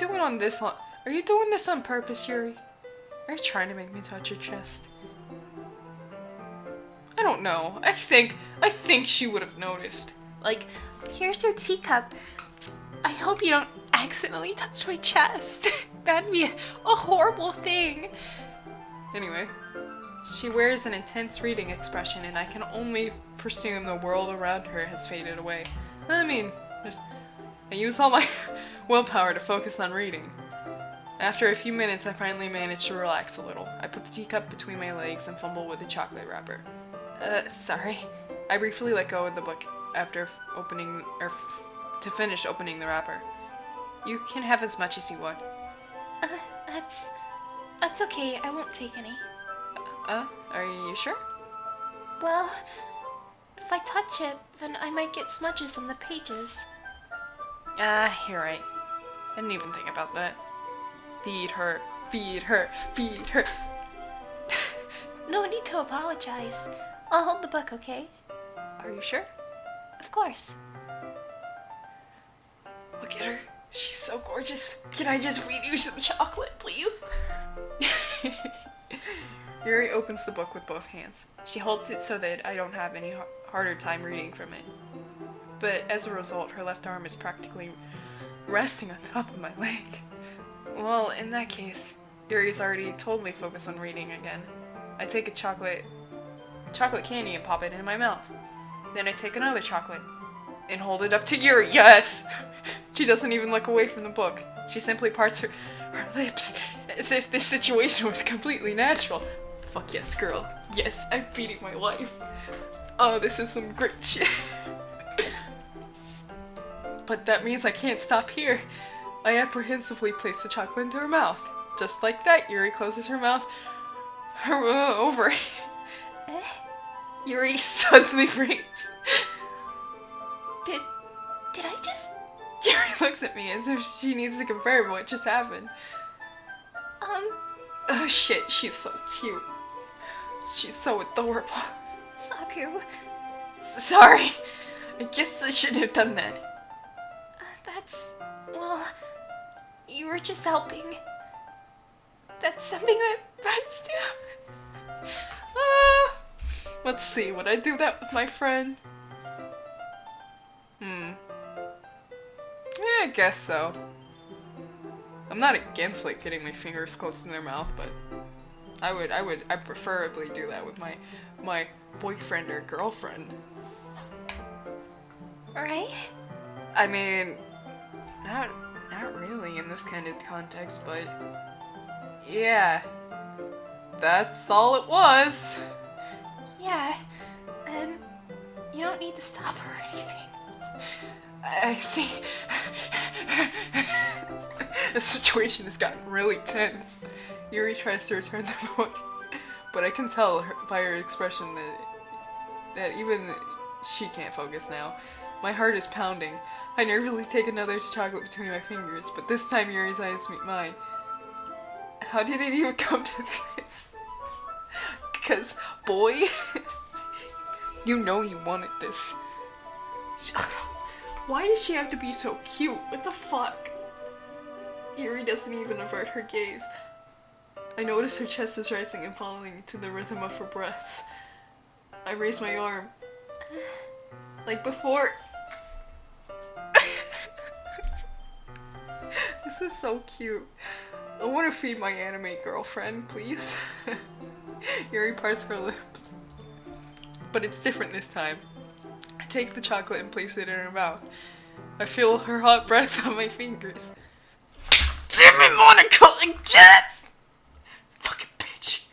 Are you doing this on purpose, Yuri? Are you trying to make me touch your chest? I don't know. I think she would have noticed. Like, here's your teacup. I hope you don't accidentally touch my chest. That'd be a horrible thing. Anyway, she wears an intense reading expression, and I can only presume the world around her has faded away. I mean, I use all my willpower to focus on reading. After a few minutes, I finally manage to relax a little. I put the teacup between my legs and fumble with the chocolate wrapper. Sorry. I briefly let go of the book after to finish opening the wrapper. You can have as much as you want. That's okay. I won't take any. Are you sure? Well, if I touch it, then I might get smudges on the pages. You're right. I didn't even think about that. Feed her, feed her, feed her. No need to apologize. I'll hold the book, okay? Are you sure? Of course. Look at her. She's so gorgeous. Can I just feed you some chocolate, please? Yuri opens the book with both hands. She holds it so that I don't have any harder time reading from it. But as a result, her left arm is practically resting on top of my leg. Well, in that case, Yuri's already totally focused on reading again. I take a chocolate candy and pop it in my mouth. Then I take another chocolate and hold it up to Yuri. Yes! She doesn't even look away from the book. She simply parts her lips as if this situation was completely natural. Fuck yes, girl. Yes, I'm feeding my wife. Oh, this is some great shit. But that means I can't stop here. I apprehensively place the chocolate into her mouth. Just like that, Yuri closes her mouth over. Yuri suddenly breaks. Did I just... Yuri looks at me as if she needs to confirm what just happened. Oh shit, she's so cute. She's so adorable. Saku. Sorry. I guess I shouldn't have done that. Well, you were just helping. That's something that friends do. Let's see, would I do that with my friend? Yeah, I guess so. I'm not against like getting my fingers close to their mouth, but I'd preferably do that with my boyfriend or girlfriend. Right? I mean, not really in this kind of context, but yeah, that's all it was. Yeah, and you don't need to stop her or anything. I see. The situation has gotten really tense. Yuri tries to return the book, but I can tell by her expression that even she can't focus now. My heart is pounding. I nervously take another chocolate between my fingers, but this time Yuri's eyes meet mine. How did it even come to this? Because, boy, you know you wanted this. Shut up. Why does she have to be so cute? What the fuck? Yuri doesn't even avert her gaze. I notice her chest is rising and falling to the rhythm of her breaths. I raise my arm. Like before. This is so cute. I want to feed my anime girlfriend, please. Yuri parts her lips. But it's different this time. I take the chocolate and place it in her mouth. I feel her hot breath on my fingers. Damn it, Monica, again! Fucking bitch.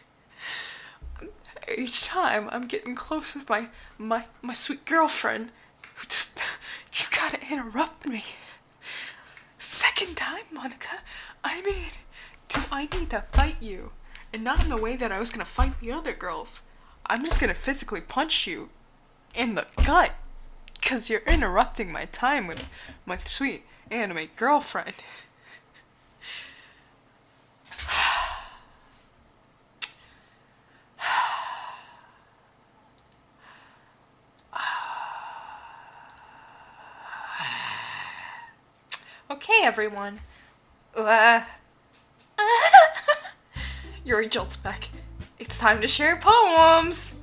Each time I'm getting close with my sweet girlfriend, who just, you gotta interrupt me. Second time, Monica. I mean, do I need to fight you? And not in the way that I was gonna fight the other girls. I'm just gonna physically punch you in the gut. Cause you're interrupting my time with my sweet anime girlfriend. Okay, everyone. Yuri jolts back. It's time to share poems!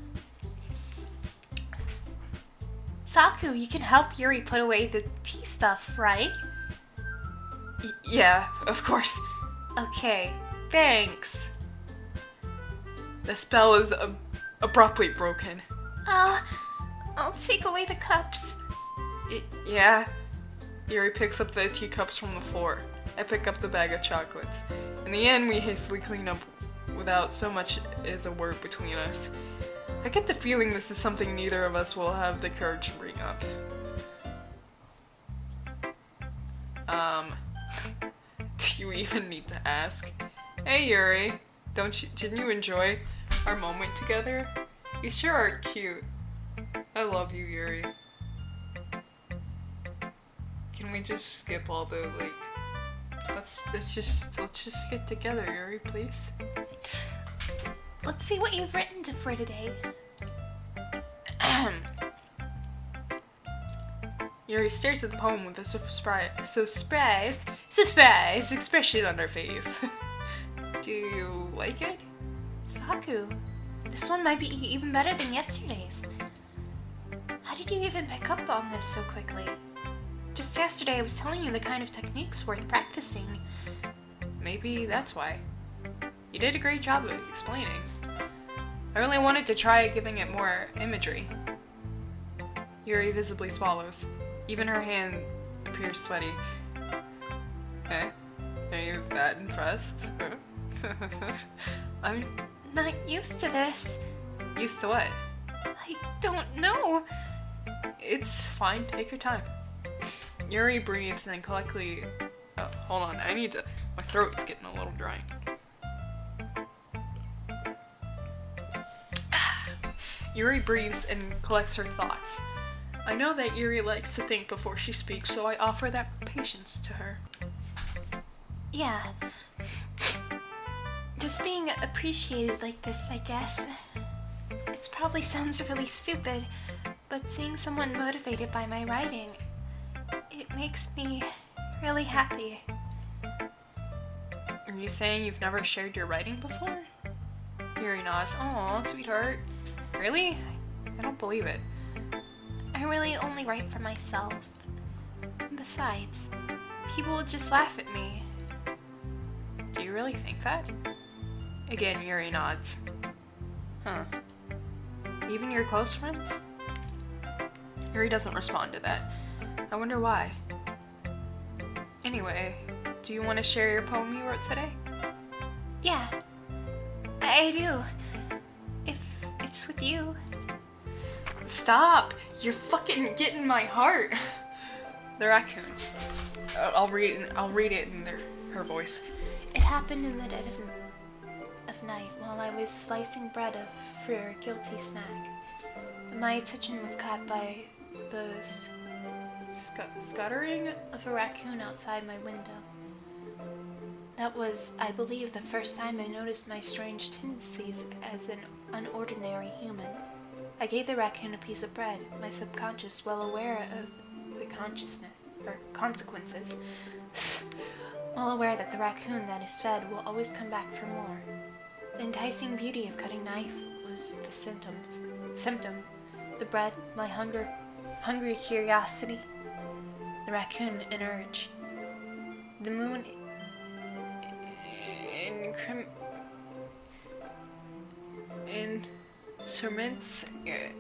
Saku, you can help Yuri put away the tea stuff, right? Yeah, of course. Okay, thanks. The spell is abruptly broken. I'll take away the cups. Yeah. Yuri picks up the teacups from the floor. I pick up the bag of chocolates. In the end, we hastily clean up without so much as a word between us. I get the feeling this is something neither of us will have the courage to bring up. Do you even need to ask? Hey Yuri, didn't you enjoy our moment together? You sure are cute. I love you, Yuri. Can we just skip all the, let's just get together, Yuri, please? Let's see what you've written for today. Yuri stares at the poem with a surprise expression on her face. Do you like it? Saku, this one might be even better than yesterday's. How did you even pick up on this so quickly? Just yesterday I was telling you the kind of techniques worth practicing. Maybe that's why. You did a great job of explaining. I really wanted to try giving it more imagery. Yuri visibly swallows. Even her hand appears sweaty. Eh? Are you that impressed? I'm not used to this. Used to what? I don't know. It's fine, take your time. Yuri breathes and collectedly... Oh, hold on, my throat's getting a little dry. Yuri breathes and collects her thoughts. I know that Yuri likes to think before she speaks, so I offer that patience to her. Yeah. Just being appreciated like this, I guess. It probably sounds really stupid, but seeing someone motivated by my writing, it makes me really happy. Are you saying you've never shared your writing before? Yuri nods. Aw, sweetheart. Really? I don't believe it. I really only write for myself. Besides, people will just laugh at me. Do you really think that? Again, Yuri nods. Huh. Even your close friends? Yuri doesn't respond to that. I wonder why. Anyway, do you want to share your poem you wrote today? Yeah, I do. If it's with you. Stop! You're fucking getting my heart. The raccoon. I'll read it in her voice. It happened in the dead of night while I was slicing bread for a guilty snack. My attention was caught by the Scuttering of a raccoon outside my window. That was, I believe, the first time I noticed my strange tendencies as an unordinary human. I gave the raccoon a piece of bread, my subconscious well aware of the consequences. Well aware that the raccoon that is fed will always come back for more. The enticing beauty of cutting knife was the symptom. The bread, my hungry curiosity. The raccoon, an urge. The moon instruments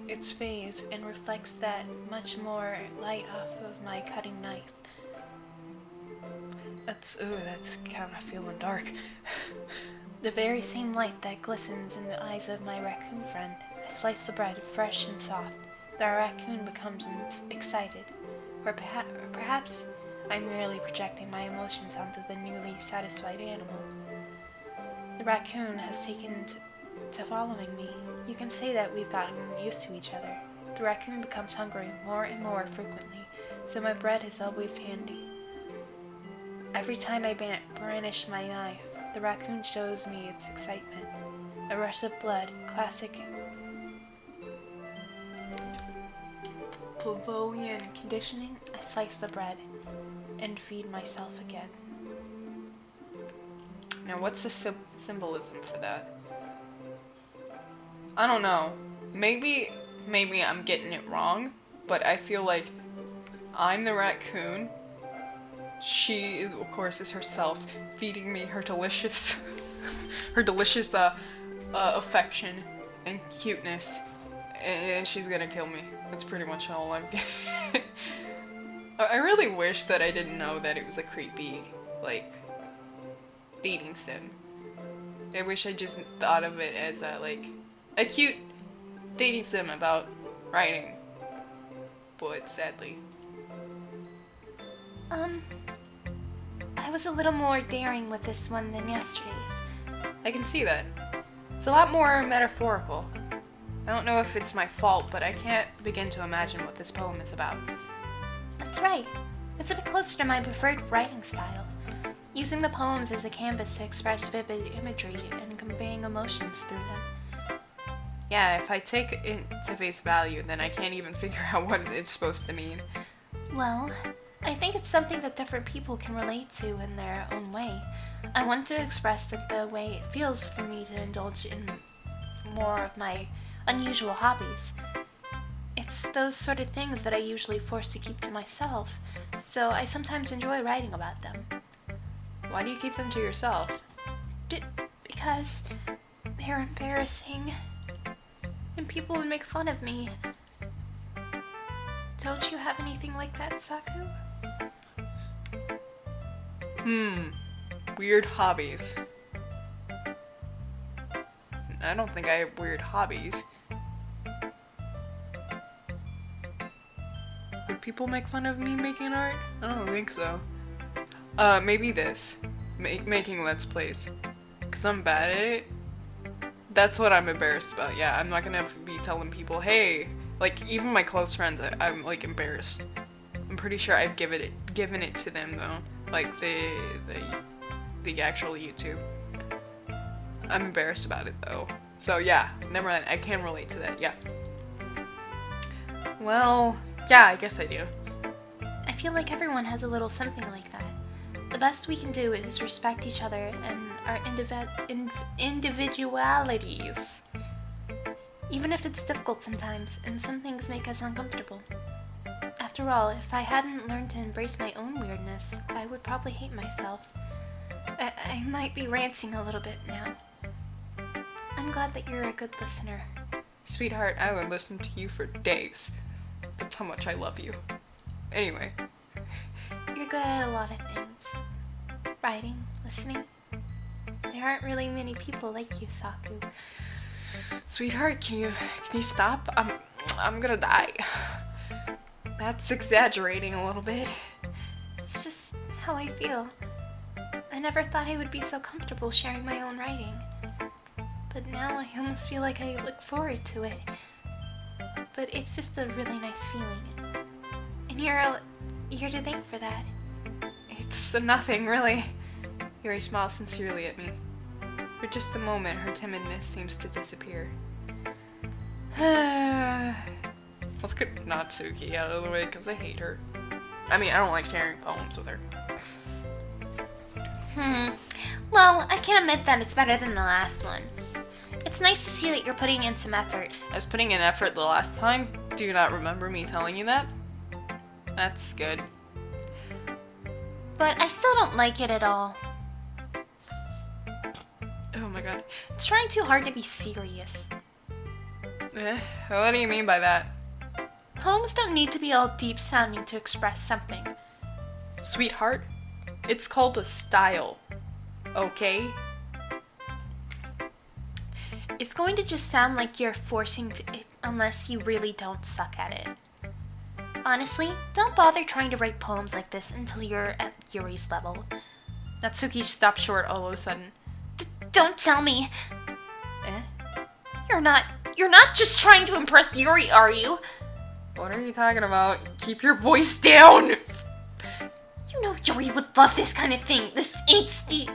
its phase and reflects that much more light off of my cutting knife. That's kind of feeling dark. The very same light that glistens in the eyes of my raccoon friend. I slice the bread, fresh and soft. The raccoon becomes excited. Or perhaps I'm merely projecting my emotions onto the newly satisfied animal. The raccoon has taken to following me. You can say that we've gotten used to each other. The raccoon becomes hungry more and more frequently, so my bread is always handy. Every time I brandish my knife, the raccoon shows me its excitement. A rush of blood, classic Pavlovian conditioning. I slice the bread and feed myself again. Now, what's the symbolism for that? I don't know. Maybe I'm getting it wrong, but I feel like I'm the raccoon. She, of course, is herself feeding me her delicious, affection and cuteness, and she's gonna kill me. That's pretty much all I'm getting. I really wish that I didn't know that it was a creepy, like, dating sim. I wish I just thought of it as a cute dating sim about writing. But sadly. I was a little more daring with this one than yesterday's. I can see that. It's a lot more metaphorical. I don't know if it's my fault, but I can't begin to imagine what this poem is about. That's right. It's a bit closer to my preferred writing style. Using the poems as a canvas to express vivid imagery and conveying emotions through them. Yeah, if I take it to face value, then I can't even figure out what it's supposed to mean. Well, I think it's something that different people can relate to in their own way. I want to express that the way it feels for me to indulge in more of my unusual hobbies. It's those sort of things that I usually force to keep to myself, so I sometimes enjoy writing about them. Why do you keep them to yourself? Because they're embarrassing, and people would make fun of me. Don't you have anything like that, Saku? Weird hobbies. I don't think I have weird hobbies. Would people make fun of me making art? I don't think so. Maybe this. Making Let's Plays. Because I'm bad at it. That's what I'm embarrassed about. Yeah, I'm not gonna be telling people, hey, like, even my close friends, I'm, like, embarrassed. I'm pretty sure I've given it to them, though. Like, the actual YouTube. I'm embarrassed about it, though. So, yeah, never mind. I can relate to that, yeah. Well, yeah, I guess I do. I feel like everyone has a little something like that. The best we can do is respect each other and our individualities. Even if it's difficult sometimes, and some things make us uncomfortable. After all, if I hadn't learned to embrace my own weirdness, I would probably hate myself. I might be ranting a little bit now. I'm glad that you're a good listener. Sweetheart, I would listen to you for days. That's how much I love you. Anyway. You're good at a lot of things. Writing, listening. There aren't really many people like you, Saku. Sweetheart, can you stop? I'm gonna die. That's exaggerating a little bit. It's just how I feel. I never thought I would be so comfortable sharing my own writing. But now I almost feel like I look forward to it. But it's just a really nice feeling. And you're to thank for that. It's nothing, really. Yuri smiles sincerely at me. For just a moment, her timidness seems to disappear. Let's get Natsuki out of the way, because I hate her. I mean, I don't like sharing poems with her. Well, I can admit that it's better than the last one. It's nice to see that you're putting in some effort. I was putting in effort the last time. Do you not remember me telling you that? That's good. But I still don't like it at all. Oh my god. It's trying too hard to be serious. What do you mean by that? Poems don't need to be all deep sounding to express something. Sweetheart, it's called a style. Okay? It's going to just sound like you're forcing it unless you really don't suck at it. Honestly, don't bother trying to write poems like this until you're at Yuri's level. Natsuki stopped short all of a sudden. Don't tell me. You're not just trying to impress Yuri, are you? What are you talking about? Keep your voice down! You know Yuri would love this kind of thing, this angsty...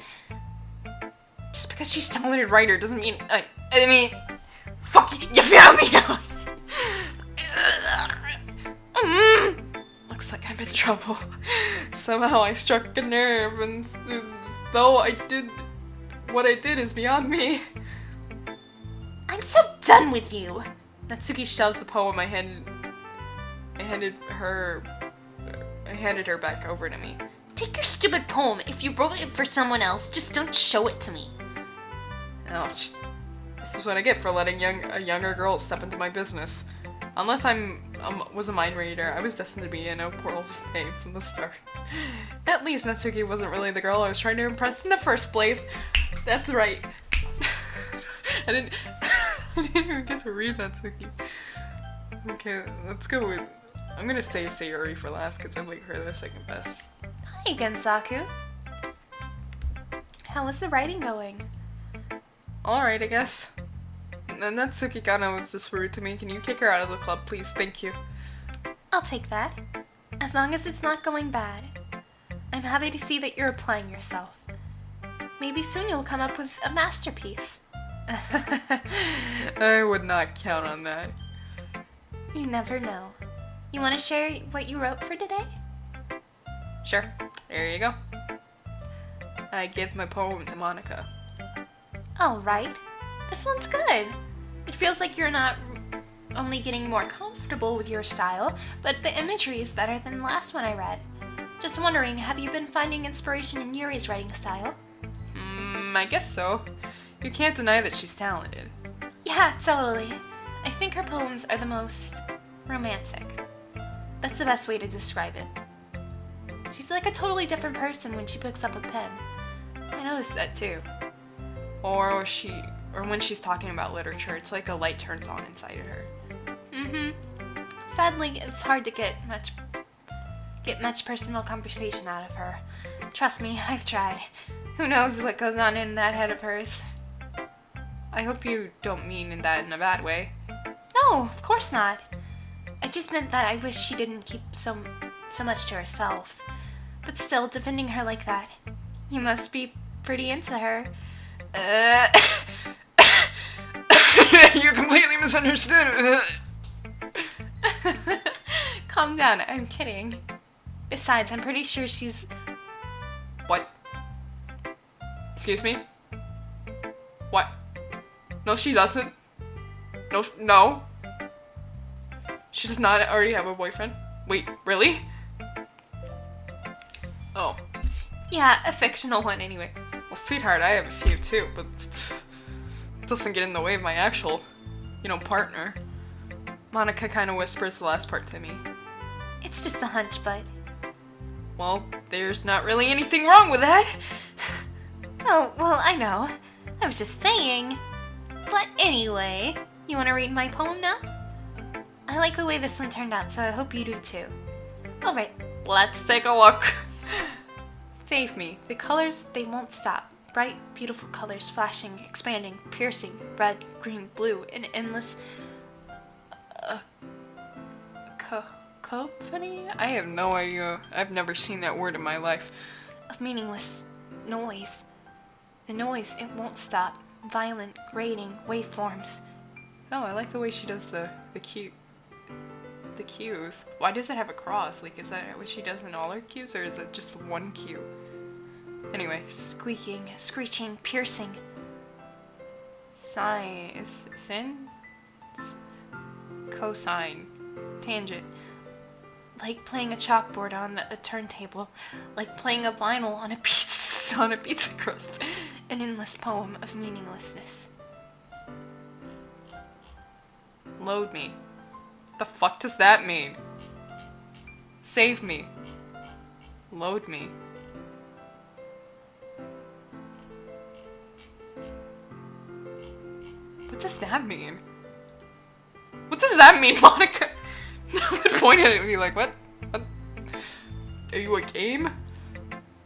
Just because she's a talented writer doesn't mean... I mean... Fuck you found me out! Looks like I'm in trouble. Somehow I struck a nerve, and though I did... What I did is beyond me. I'm so done with you! Natsuki shoves the poem I handed her back over to me. Take your stupid poem. If you wrote it for someone else, just don't show it to me. Ouch. This is what I get for letting a younger girl step into my business. Unless was a mind reader, I was destined to be in a world of pain from the start. At least Natsuki wasn't really the girl I was trying to impress in the first place. That's right. I didn't even get to read Natsuki. Okay, let's go with... I'm gonna save Sayuri for last because I like her the second best. Hi again, Saku. How was the writing going? Alright, I guess. And Natsuki Kana was just rude to me. Can you kick her out of the club, please? Thank you. I'll take that. As long as it's not going bad. I'm happy to see that you're applying yourself. Maybe soon you'll come up with a masterpiece. I would not count on that. You never know. You want to share what you wrote for today? Sure. There you go. I give my poem to Monica. Alright. This one's good. It feels like you're not only getting more comfortable with your style, but the imagery is better than the last one I read. Just wondering, have you been finding inspiration in Yuri's writing style? I guess so. You can't deny that she's talented. Yeah, totally. I think her poems are the most romantic. That's the best way to describe it. She's like a totally different person when she picks up a pen. I noticed that too. Or when she's talking about literature, it's like a light turns on inside of her. Sadly, it's hard to get much personal conversation out of her. Trust me, I've tried. Who knows what goes on in that head of hers? I hope you don't mean that in a bad way. No, of course not. I just meant that I wish she didn't keep so much to herself. But still, defending her like that, you must be pretty into her. You're completely misunderstood. Calm down, I'm kidding. Besides, I'm pretty sure she's... What? Excuse me? What? No, she doesn't. No. She does not already have a boyfriend? Wait, really? Oh. Yeah, a fictional one anyway. Well, sweetheart, I have a few too, but it doesn't get in the way of my actual partner. Monica kind of whispers the last part to me. It's just a hunch, but... Well, there's not really anything wrong with that. Oh, well, I know. I was just saying. But anyway, you want to read my poem now? I like the way this one turned out, so I hope you do too. Alright. Let's take a look. Save me. The colors, they won't stop. Bright, beautiful colors flashing, expanding, piercing, red, green, blue, an endless... cacophony? I have no idea. I've never seen that word in my life. Of meaningless noise. The noise, it won't stop. Violent, grating, waveforms. Oh, I like the way she does the cues. Why does it have a cross? Like, is that what she does in all her cues, or is it just one cue? Anyway. Squeaking, screeching, piercing. Sin? Cosine. Tangent. Like playing a chalkboard on a turntable. Like playing a vinyl on a pizza crust. An endless poem of meaninglessness. Load me. The fuck does that mean? Save me. Load me. What does that mean? What does that mean, Monica? I would point at it and be like, what? Are you a game?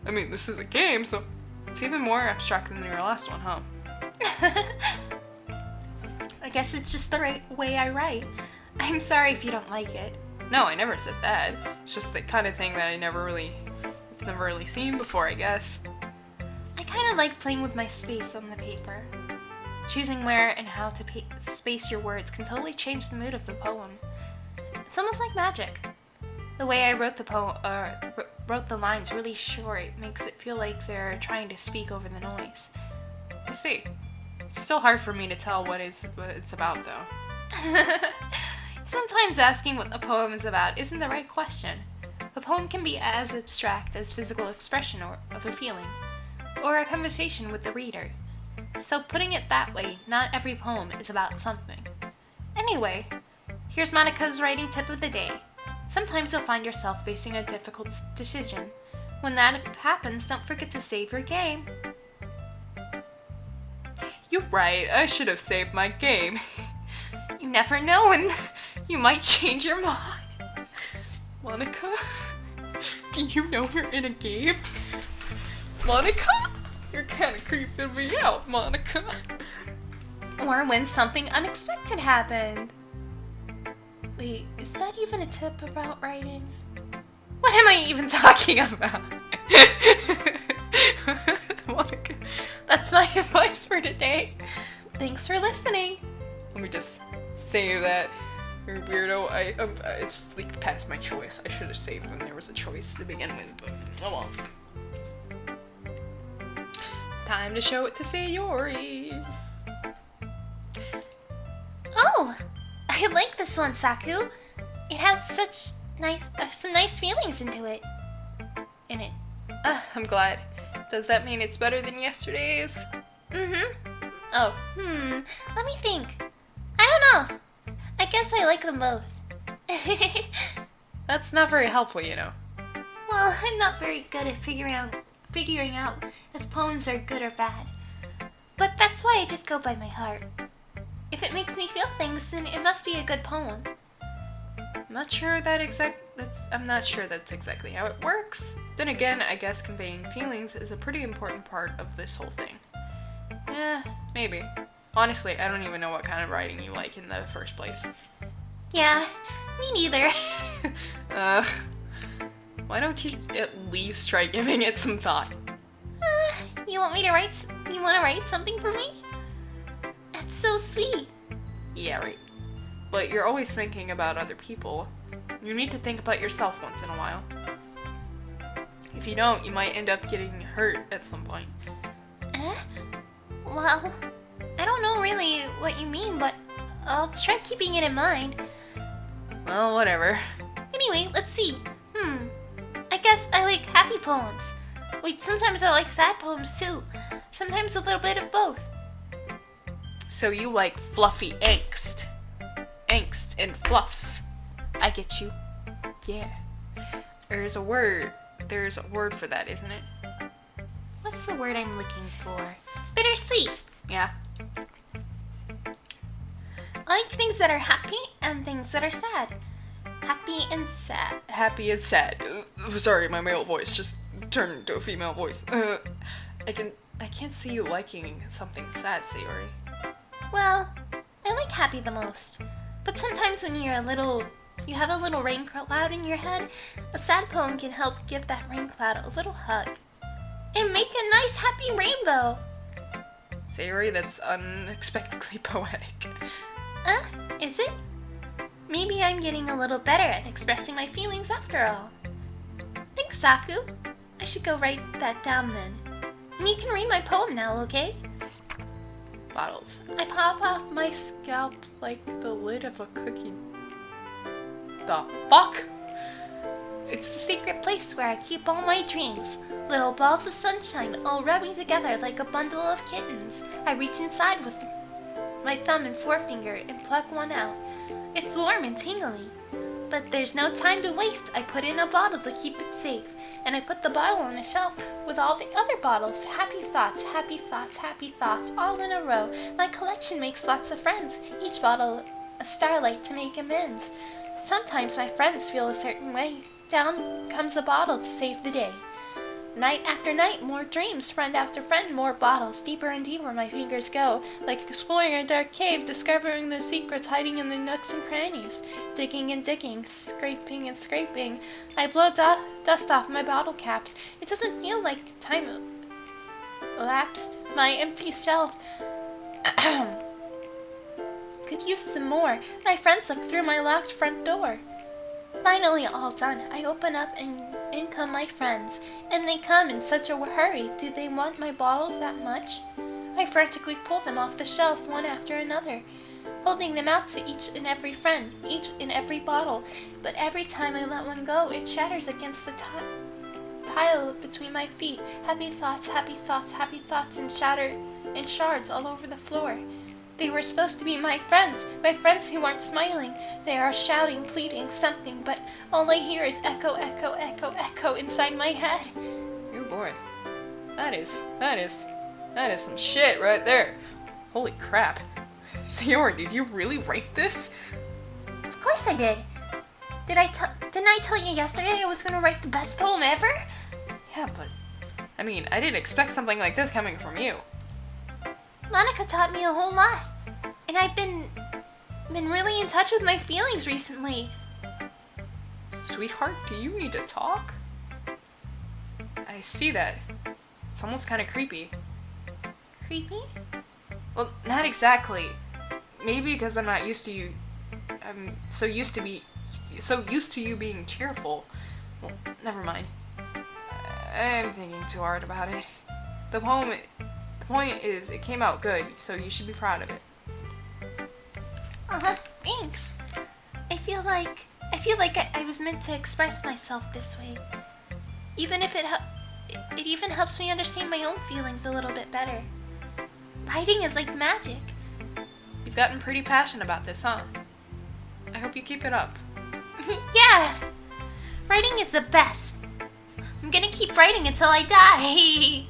I mean, this is a game, so it's even more abstract than your last one, huh? I guess it's just the right way I write. I'm sorry if you don't like it. No, I never said that. It's just the kind of thing that I've never really seen before, I guess. I kind of like playing with my space on the paper. Choosing where and how to space your words can totally change the mood of the poem. It's almost like magic. The way I wrote the wrote the lines really short makes it feel like they're trying to speak over the noise. I see. It's still hard for me to tell what it's about, though. Sometimes asking what a poem is about isn't the right question. A poem can be as abstract as physical expression of a feeling, or a conversation with the reader. So putting it that way, not every poem is about something. Anyway, here's Monica's writing tip of the day. Sometimes you'll find yourself facing a difficult decision. When that happens, don't forget to save your game. You're right, I should have saved my game. You never know when you might change your mind. Monica, do you know you're in a game? Monica? You're kinda creeping me out, Monica. Or when something unexpected happened. Wait, is that even a tip about writing? What am I even talking about? Monica. That's my advice for today. Thanks for listening. Let me just save that. You're a weirdo. It's like past my choice. I should have saved when there was a choice to begin with, but oh well. Time to show it to Yuri. Oh, I like this one, Saku. It has some nice feelings in it. I'm glad. Does that mean it's better than yesterday's? Mm-hmm. Oh. Let me think. I don't know. I guess I like them both. That's not very helpful, you know. Well, I'm not very good at figuring out if poems are good or bad. But that's why I just go by my heart. If it makes me feel things, then it must be a good poem. I'm not sure that's exactly how it works. Then again, I guess conveying feelings is a pretty important part of this whole thing. Yeah, maybe. Honestly, I don't even know what kind of writing you like in the first place. Yeah, me neither. Ugh. Why don't you at least try giving it some thought? You want to write something for me? That's so sweet. Yeah, right. But you're always thinking about other people. You need to think about yourself once in a while. If you don't, you might end up getting hurt at some point. Well, I don't know really what you mean, but I'll try keeping it in mind. Well, whatever. Anyway, let's see. I guess I like happy poems. Wait, sometimes I like sad poems too. Sometimes a little bit of both. So you like fluffy angst. and fluff. I get you. Yeah. There's a word for that, isn't it? What's the word I'm looking for? Bittersweet. Yeah. I like things that are happy and things that are sad. Happy and sad. Happy is sad. Sorry, my male voice just turned into a female voice. I can't see you liking something sad, Sayori. Well, I like happy the most. But sometimes when you have a little rain cloud in your head, a sad poem can help give that rain cloud a little hug. And make a nice happy rainbow. Sayori, that's unexpectedly poetic. Is it? Maybe I'm getting a little better at expressing my feelings after all. Thanks, Saku. I should go write that down then. And you can read my poem now, okay? Bottles. I pop off my scalp like the lid of a cookie. The fuck? It's the secret place where I keep all my dreams. Little balls of sunshine all rubbing together like a bundle of kittens. I reach inside with my thumb and forefinger and pluck one out. It's warm and tingly. But there's no time to waste. I put in a bottle to keep it safe. And I put the bottle on a shelf with all the other bottles. Happy thoughts, happy thoughts, happy thoughts, all in a row. My collection makes lots of friends. Each bottle a starlight to make amends. Sometimes my friends feel a certain way. Down comes a bottle to save the day. Night after night, more dreams, friend after friend, more bottles. Deeper and deeper my fingers go, like exploring a dark cave, discovering the secrets hiding in the nooks and crannies. Digging and digging, scraping and scraping. I blow dust off my bottle caps. It doesn't feel like time elapsed. My empty shelf could use some more. My friends look through my locked front door. Finally all done, I open up and in come my friends. And they come in such a hurry. Do they want my bottles that much? I frantically pull them off the shelf one after another, holding them out to each and every friend, each and every bottle. But every time I let one go, it shatters against the tile between my feet. Happy thoughts, happy thoughts, happy thoughts, and shatter in shards all over the floor. They were supposed to be my friends who aren't smiling. They are shouting, pleading, something, but all I hear is echo, echo, echo, echo inside my head. Oh boy. That is some shit right there. Holy crap. Sayori, did you really write this? Of course I did. Didn't I tell you yesterday I was gonna write the best poem ever? Yeah, but I mean, I didn't expect something like this coming from you. Monica taught me a whole lot, and I've been really in touch with my feelings recently. Sweetheart, do you need to talk? I see that. It's almost kind of creepy. Creepy? Well, not exactly. Maybe because I'm not used to you. I'm so used to you being cheerful. Well, never mind. I'm thinking too hard about it. The point is, it came out good, so you should be proud of it. Thanks. I feel like I was meant to express myself this way. Even if it even helps me understand my own feelings a little bit better. Writing is like magic. You've gotten pretty passionate about this, huh? I hope you keep it up. Yeah! Writing is the best. I'm gonna keep writing until I die.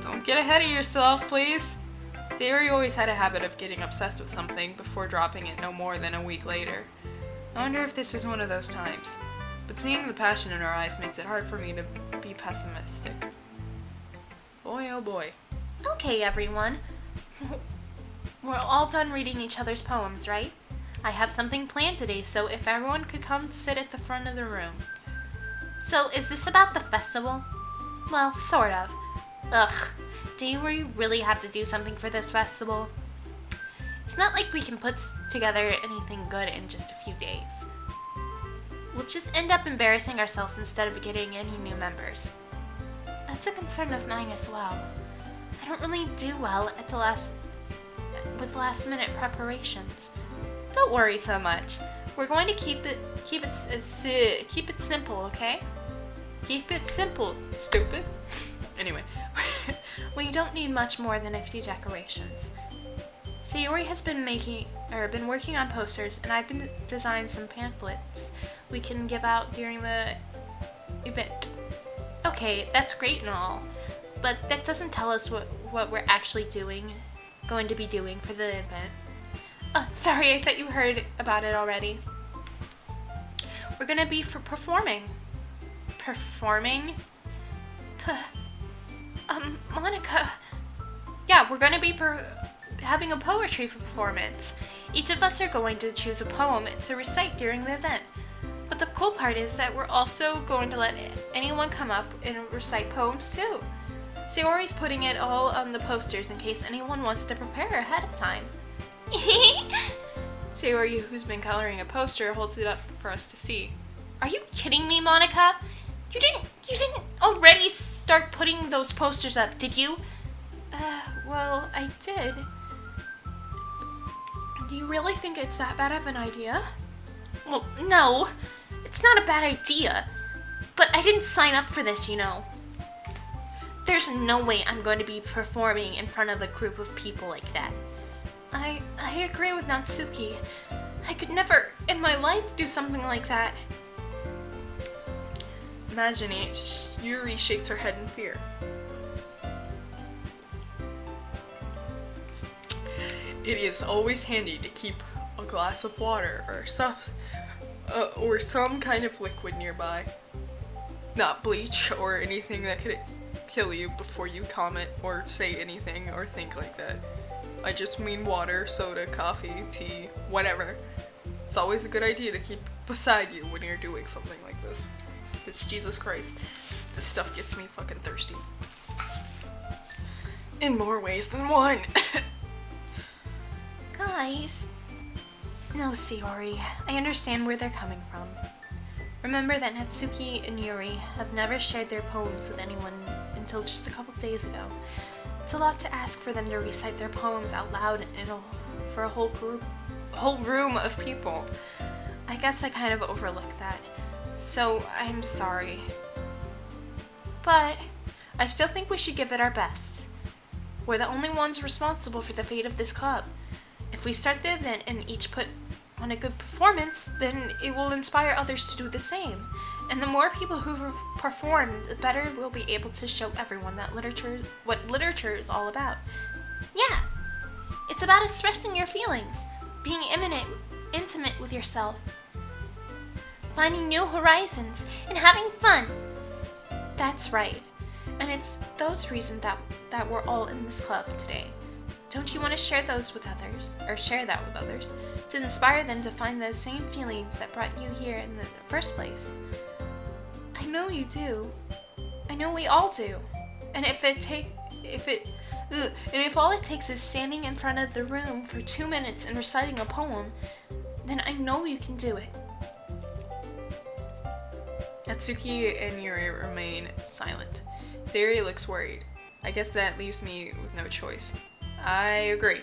Don't get ahead of yourself, please. Sayori always had a habit of getting obsessed with something before dropping it no more than a week later. I wonder if this is one of those times. But seeing the passion in her eyes makes it hard for me to be pessimistic. Boy, oh boy. Okay, everyone. We're all done reading each other's poems, right? I have something planned today, so if everyone could come sit at the front of the room. So, is this about the festival? Well, sort of. Ugh, do we really have to do something for this festival? It's not like we can put together anything good in just a few days. We'll just end up embarrassing ourselves instead of getting any new members. That's a concern of mine as well. I don't really do well at with last minute preparations. Don't worry so much. We're going to keep it simple, okay? Keep it simple, stupid. Anyway. We don't need much more than a few decorations. Sayori has been working on posters, and I've been designing some pamphlets we can give out during the event. Okay, that's great and all, but that doesn't tell us what we're actually going to be doing for the event. Sorry, I thought you heard about it already. We're gonna be performing. Performing? Monica. Yeah, we're gonna be having a poetry performance. Each of us are going to choose a poem to recite during the event. But the cool part is that we're also going to let anyone come up and recite poems too. Sayori's putting it all on the posters in case anyone wants to prepare ahead of time. Sayori, who's been coloring a poster, holds it up for us to see. Are you kidding me, Monica? You didn't already start putting those posters up, did you? Well, I did. Do you really think it's that bad of an idea? Well, no. It's not a bad idea. But I didn't sign up for this, you know. There's no way I'm going to be performing in front of a group of people like that. I agree with Natsuki. I could never in my life do something like that. Imagine it. Yuri shakes her head in fear. It is always handy to keep a glass of water or some kind of liquid nearby. Not bleach or anything that could kill you before you comment or say anything or think like that. I just mean water, soda, coffee, tea, whatever. It's always a good idea to keep beside you when you're doing something like this. It's Jesus Christ. This stuff gets me fucking thirsty. In more ways than one. Guys. No, Sayori. I understand where they're coming from. Remember that Natsuki and Yuri have never shared their poems with anyone until just a couple days ago. It's a lot to ask for them to recite their poems out loud for a whole room of people. I guess I kind of overlooked that. So, I'm sorry. But I still think we should give it our best. We're the only ones responsible for the fate of this club. If we start the event and each put on a good performance, then it will inspire others to do the same. And the more people who perform, the better we'll be able to show everyone that what literature is all about. Yeah, it's about expressing your feelings, being intimate with yourself, finding new horizons, and having fun. That's right. And it's those reasons that we're all in this club today. Don't you want to share that with others, to inspire them to find those same feelings that brought you here in the first place? I know you do. I know we all do. And if all it takes is standing in front of the room for 2 minutes and reciting a poem, then I know you can do it. Natsuki and Yuri remain silent. Sayori looks worried. I guess that leaves me with no choice. I agree.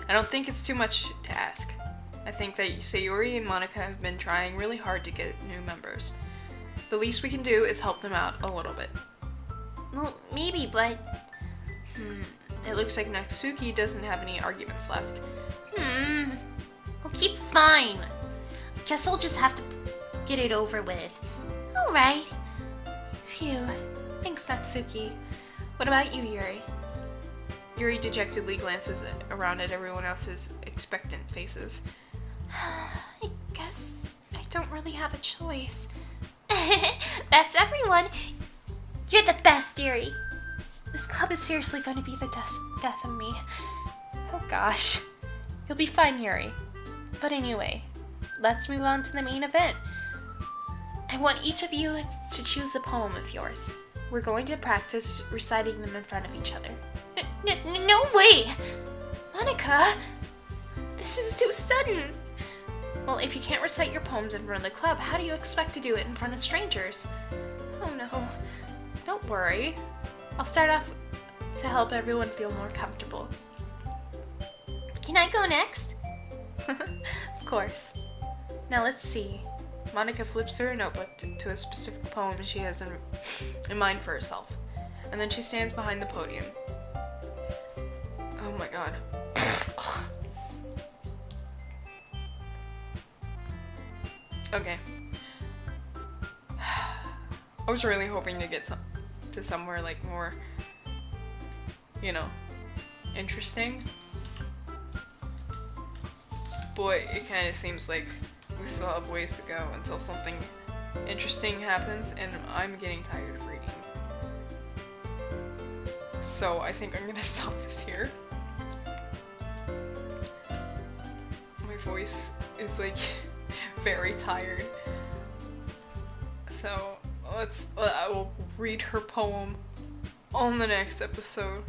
I don't think it's too much to ask. I think that Sayori and Monica have been trying really hard to get new members. The least we can do is help them out a little bit. Well, maybe, but... It looks like Natsuki doesn't have any arguments left. Okay, fine. Guess I'll just have to get it over with. Alright. Phew. Thanks, Natsuki. What about you, Yuri? Yuri dejectedly glances around at everyone else's expectant faces. I guess I don't really have a choice. That's everyone. You're the best, Yuri. This club is seriously going to be the death of me. Oh gosh. You'll be fine, Yuri. But anyway, let's move on to the main event. I want each of you to choose a poem of yours. We're going to practice reciting them in front of each other. No way! Monica! This is too sudden! Well, if you can't recite your poems in front of the club, how do you expect to do it in front of strangers? Oh no. Don't worry. I'll start off to help everyone feel more comfortable. Can I go next? Of course. Now let's see. Monica flips through her notebook to a specific poem she has in mind for herself. And then she stands behind the podium. Oh my god. Okay. I was really hoping to get to somewhere like more, you know, interesting. But it kind of seems like we still have ways to go until something interesting happens, and I'm getting tired of reading. So I think I'm gonna stop this here. My voice is like very tired. So I will read her poem on the next episode.